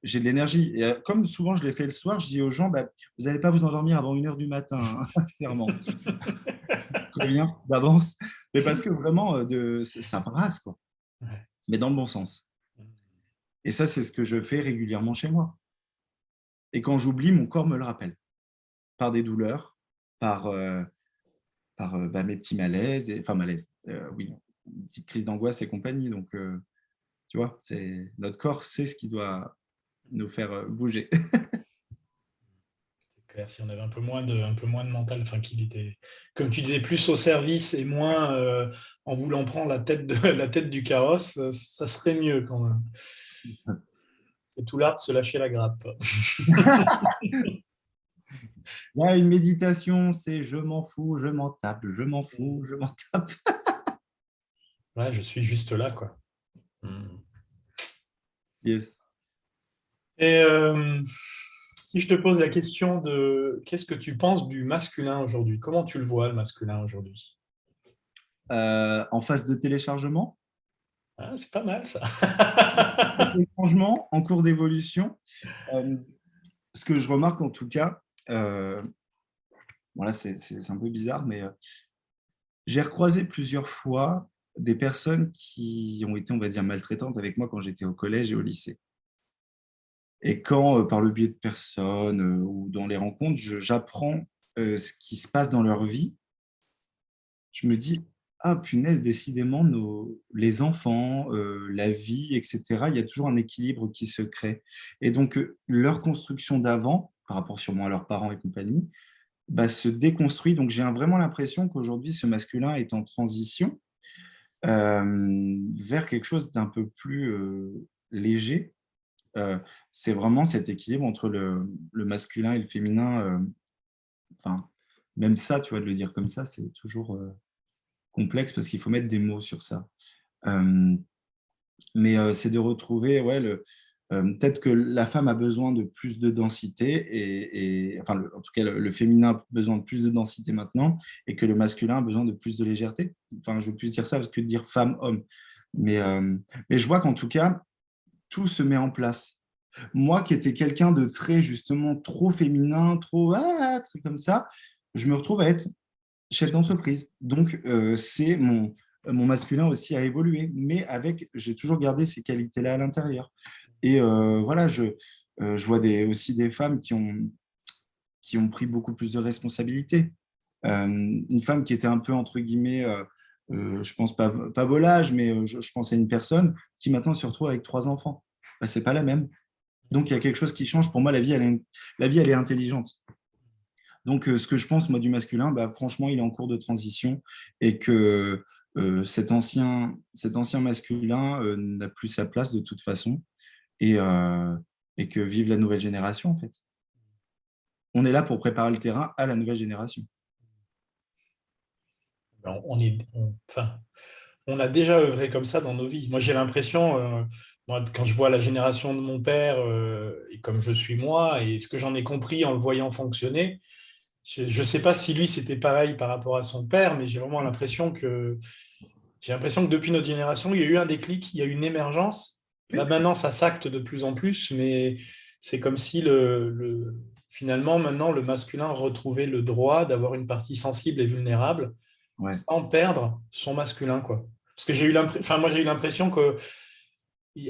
j'ai de l'énergie. Et comme souvent je l'ai fait le soir, je dis aux gens, bah, vous n'allez pas vous endormir avant 1 h du matin, hein, clairement. Très bien, d'avance. Mais parce que vraiment, ça brasse, quoi. Mais dans le bon sens. Et ça, c'est ce que je fais régulièrement chez moi. Et quand j'oublie, mon corps me le rappelle. Par des douleurs, par mes petits malaises, enfin malaises, oui, une petite crise d'angoisse et compagnie. Donc, tu vois, notre corps sait ce qui doit nous faire bouger. C'est clair, si on avait un peu moins de mental, enfin qu'il était, comme tu disais, plus au service et moins en voulant prendre la tête du carrosse, ça serait mieux quand même. C'est tout l'art de se lâcher la grappe. Là, une méditation, c'est je m'en fous, je m'en tape, je m'en fous, je m'en tape. Ouais, je suis juste là, quoi. Yes. Et si je te pose la question de qu'est-ce que tu penses du masculin aujourd'hui? Comment tu le vois, le masculin aujourd'hui? En phase de téléchargement, Ah, c'est pas mal, ça. changement en cours d'évolution. Euh, Ce que je remarque en tout cas, bon là c'est un peu bizarre, mais j'ai recroisé plusieurs fois des personnes qui ont été, on va dire, maltraitantes avec moi quand j'étais au collège et au lycée. Et quand, par le biais de personnes ou dans les rencontres, j'apprends ce qui se passe dans leur vie, je me dis, ah punaise, décidément, les enfants, la vie, etc., il y a toujours un équilibre qui se crée. Et donc, leur construction d'avant, par rapport sûrement à leurs parents et compagnie, bah, se déconstruit. Donc, j'ai vraiment l'impression qu'aujourd'hui, ce masculin est en transition vers quelque chose d'un peu plus léger. C'est vraiment cet équilibre entre le masculin et le féminin. Enfin, même ça, tu vois, de le dire comme ça, c'est toujours complexe parce qu'il faut mettre des mots sur ça. Mais c'est de retrouver, ouais, peut-être que la femme a besoin de plus de densité, enfin, en tout cas, le féminin a besoin de plus de densité maintenant, et que le masculin a besoin de plus de légèreté. Enfin, je veux plus dire ça que de dire femme-homme. Mais je vois qu'en tout cas, tout se met en place. Moi qui étais quelqu'un de très, justement, trop féminin, trop, truc comme ça, je me retrouve à être chef d'entreprise. Donc, c'est mon masculin aussi a évolué, mais j'ai toujours gardé ces qualités-là à l'intérieur. Et voilà, je vois aussi des femmes qui ont pris beaucoup plus de responsabilités. Une femme qui était un peu, entre guillemets, je pense pas volage, mais je pense à une personne qui maintenant se retrouve avec 3 enfants. Bah, c'est pas la même. Donc, il y a quelque chose qui change. Pour moi, la vie, elle est intelligente. Donc, ce que je pense, moi, du masculin, bah, franchement, il est en cours de transition et que cet ancien masculin n'a plus sa place de toute façon et que vive la nouvelle génération, en fait. On est là pour préparer le terrain à la nouvelle génération. Enfin, on a déjà œuvré comme ça dans nos vies. Moi, j'ai l'impression, moi, quand je vois la génération de mon père et comme je suis moi, et ce que j'en ai compris en le voyant fonctionner, je ne sais pas si lui, c'était pareil par rapport à son père, mais j'ai l'impression que depuis notre génération, il y a eu un déclic, il y a eu une émergence. Là, maintenant, ça s'acte de plus en plus, mais c'est comme si finalement, maintenant, le masculin retrouvait le droit d'avoir une partie sensible et vulnérable Ouais. sans perdre son masculin, quoi. Parce que moi, j'ai eu l'impression que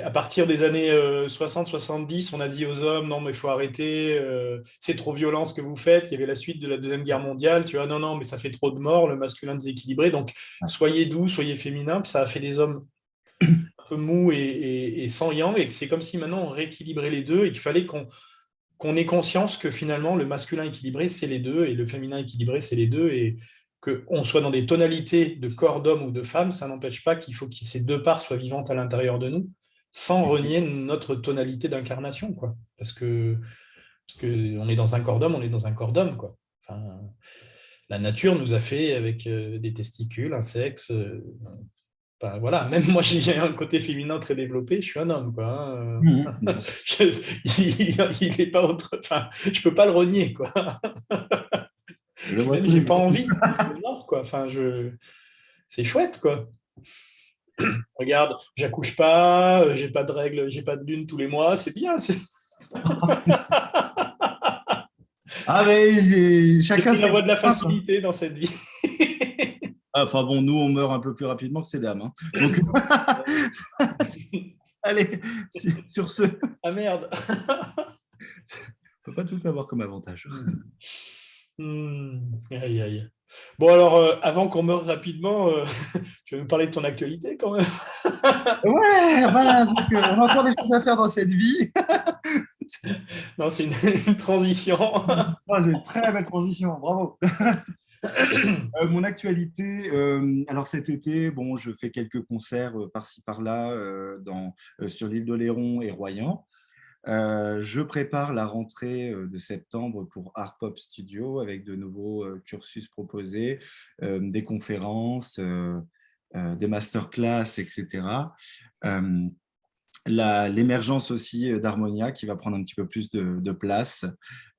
à partir des années 60-70, on a dit aux hommes, non, mais il faut arrêter, c'est trop violent ce que vous faites. Il y avait la suite de la Deuxième Guerre mondiale. Tu vois, non, non, mais ça fait trop de morts, le masculin déséquilibré. Donc, soyez doux, soyez féminin. Puis ça a fait des hommes un peu mous et sans yang. Et que c'est comme si maintenant on rééquilibrait les deux et qu'il fallait qu'on ait conscience que finalement, le masculin équilibré, c'est les deux et le féminin équilibré, c'est les deux. Et qu'on soit dans des tonalités de corps d'homme ou de femme, ça n'empêche pas qu'il faut que ces deux parts soient vivantes à l'intérieur de nous sans renier notre tonalité d'incarnation, quoi. Parce que on est dans un corps d'homme, on est dans un corps d'homme, quoi. Enfin, la nature nous a fait avec des testicules, un sexe. Enfin, voilà, même moi, j'ai un côté féminin très développé, je suis un homme, quoi. Il est pas autre. Enfin, je peux pas le renier, quoi. Je vois Même tous j'ai les pas jours. envie. Non, quoi. Enfin, c'est chouette, quoi. Regarde, j'accouche pas, j'ai pas de règles, j'ai pas de lune tous les mois, c'est bien. Ah, mais J'ai chacun pris la ses voie de la contraintes, hein. facilité dans cette vie. Enfin bon, nous, on meurt un peu plus rapidement que ces dames, hein. Donc, allez, sur ce, Ah merde. on peut pas tout avoir comme avantage. Aïe, aïe. Bon, alors, avant qu'on meure rapidement, tu vas nous parler de ton actualité quand même. Ouais, voilà, donc, on a encore des choses à faire dans cette vie. Non, c'est une transition. Ah, c'est une très belle transition, bravo. Mon actualité, alors cet été, bon, je fais quelques concerts par-ci par-là sur l'île d'Oléron et Royan. Je prépare la rentrée de septembre pour Art Pop Studio avec de nouveaux cursus proposés, des conférences, des masterclass, etc. Euh, L'émergence aussi d'Harmonia qui va prendre un petit peu plus de place.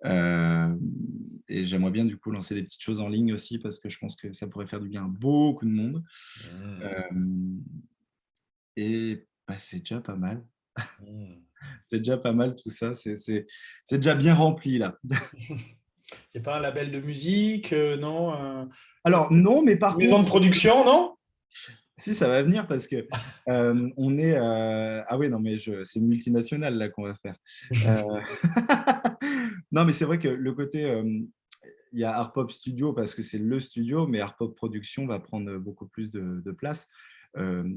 Euh, et j'aimerais bien du coup lancer des petites choses en ligne aussi parce que je pense que ça pourrait faire du bien à beaucoup de monde. Et bah, c'est déjà pas mal. C'est déjà pas mal tout ça. C'est déjà bien rempli là. Il n'y a pas un label de musique, non? Alors non, mais Une par maison de contre, production, non? si ça va venir parce que on est. Ah oui, non, mais c'est une multinationale là qu'on va faire. Euh, Non, mais c'est vrai que le côté, il y a Art Pop Studio parce que c'est le studio, mais Art Pop Production va prendre beaucoup plus de place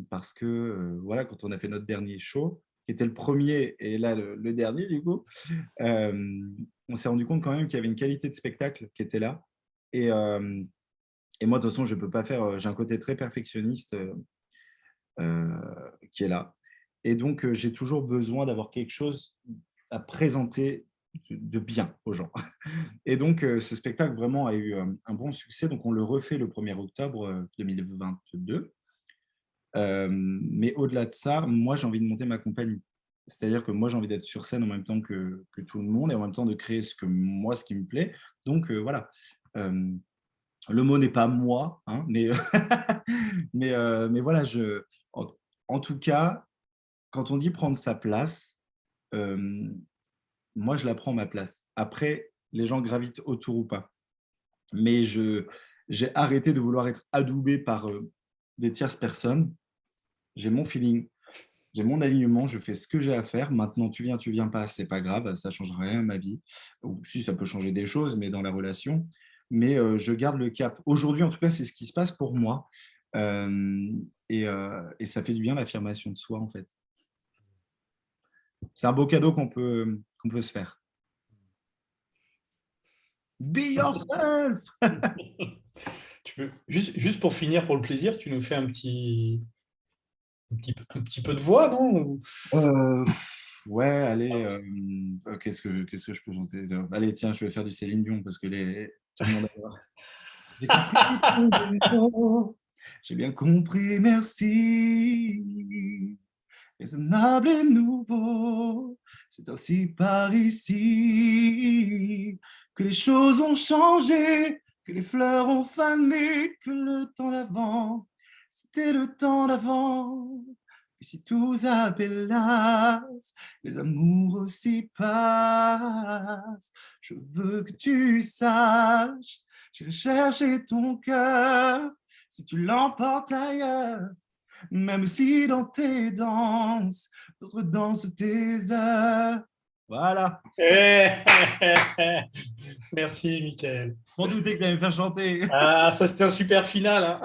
parce que, voilà, quand on a fait notre dernier show, qui était le premier et là le dernier, du coup, euh, on s'est rendu compte quand même qu'il y avait une qualité de spectacle qui était là. Et, euh, et moi, de toute façon, je peux pas faire, j'ai un côté très perfectionniste qui est là. Et donc, j'ai toujours besoin d'avoir quelque chose à présenter de bien aux gens. Et donc, ce spectacle vraiment a eu un bon succès. Donc, on le refait le 1er octobre 2022. Mais au-delà de ça, moi, j'ai envie de monter ma compagnie. C'est-à-dire que moi, j'ai envie d'être sur scène en même temps que tout le monde et en même temps de créer ce qui me plaît. Donc, voilà. Euh, le mot n'est pas moi, hein, mais, mais voilà, en tout cas, quand on dit prendre sa place, euh, moi, je la prends ma place. Après, les gens gravitent autour ou pas. Mais j'ai arrêté de vouloir être adoubé par des tierces personnes. J'ai mon feeling, j'ai mon alignement, je fais ce que j'ai à faire. Maintenant, tu viens pas, c'est pas grave, ça ne change rien à ma vie. Ou si, ça peut changer des choses, mais dans la relation. Mais je garde le cap. Aujourd'hui, en tout cas, c'est ce qui se passe pour moi. Et ça fait du bien l'affirmation de soi, en fait. C'est un beau cadeau qu'on peut se faire. Be yourself. Tu peux, juste pour finir, pour le plaisir, tu nous fais un petit peu de voix, non? Euh, ouais, allez, qu'est-ce que je peux chanter? Allez, tiens, je vais faire du Céline Dion parce que tout le monde adore. J'ai compris, j'ai bien compris, merci. Raisonnable et nouveau, c'est ainsi par ici que les choses ont changé, que les fleurs ont fané, que le temps d'avant, c'était le temps d'avant. Puis si tous appellas, les amours aussi passent. Je veux que tu saches, j'irai chercher ton cœur si tu l'emportes ailleurs. Même si dans tes danses, d'autres dansent tes heures. Voilà. Merci, Michael. Je m'en doutais que tu allais me faire chanter. Ah, ça, c'était un super final, hein.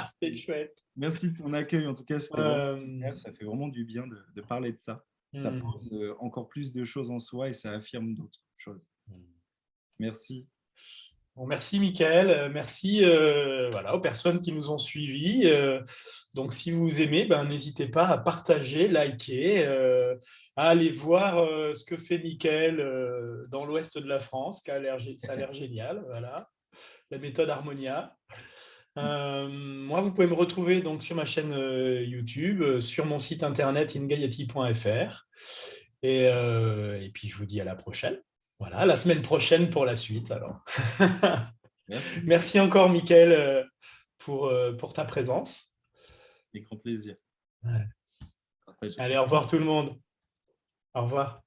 C'était chouette. Merci de ton accueil. En tout cas, c'était vraiment Euh, super. Ça fait vraiment du bien de parler de ça. Ça pose encore plus de choses en soi et ça affirme d'autres choses. Merci. Bon, merci, Michael. Merci voilà, aux personnes qui nous ont suivis. Donc, si vous aimez, ben, n'hésitez pas à partager, liker, à aller voir ce que fait Michael dans l'ouest de la France, ça a l'air génial. Voilà. La méthode Harmonia. Moi, vous pouvez me retrouver donc sur ma chaîne YouTube, sur mon site internet ingayati.fr. Et puis, je vous dis à la prochaine. Voilà, la semaine prochaine pour la suite. Alors. Merci. Merci encore, Mickaël, pour ta présence. Avec grand plaisir. Ouais. Allez, au revoir tout le monde. Au revoir.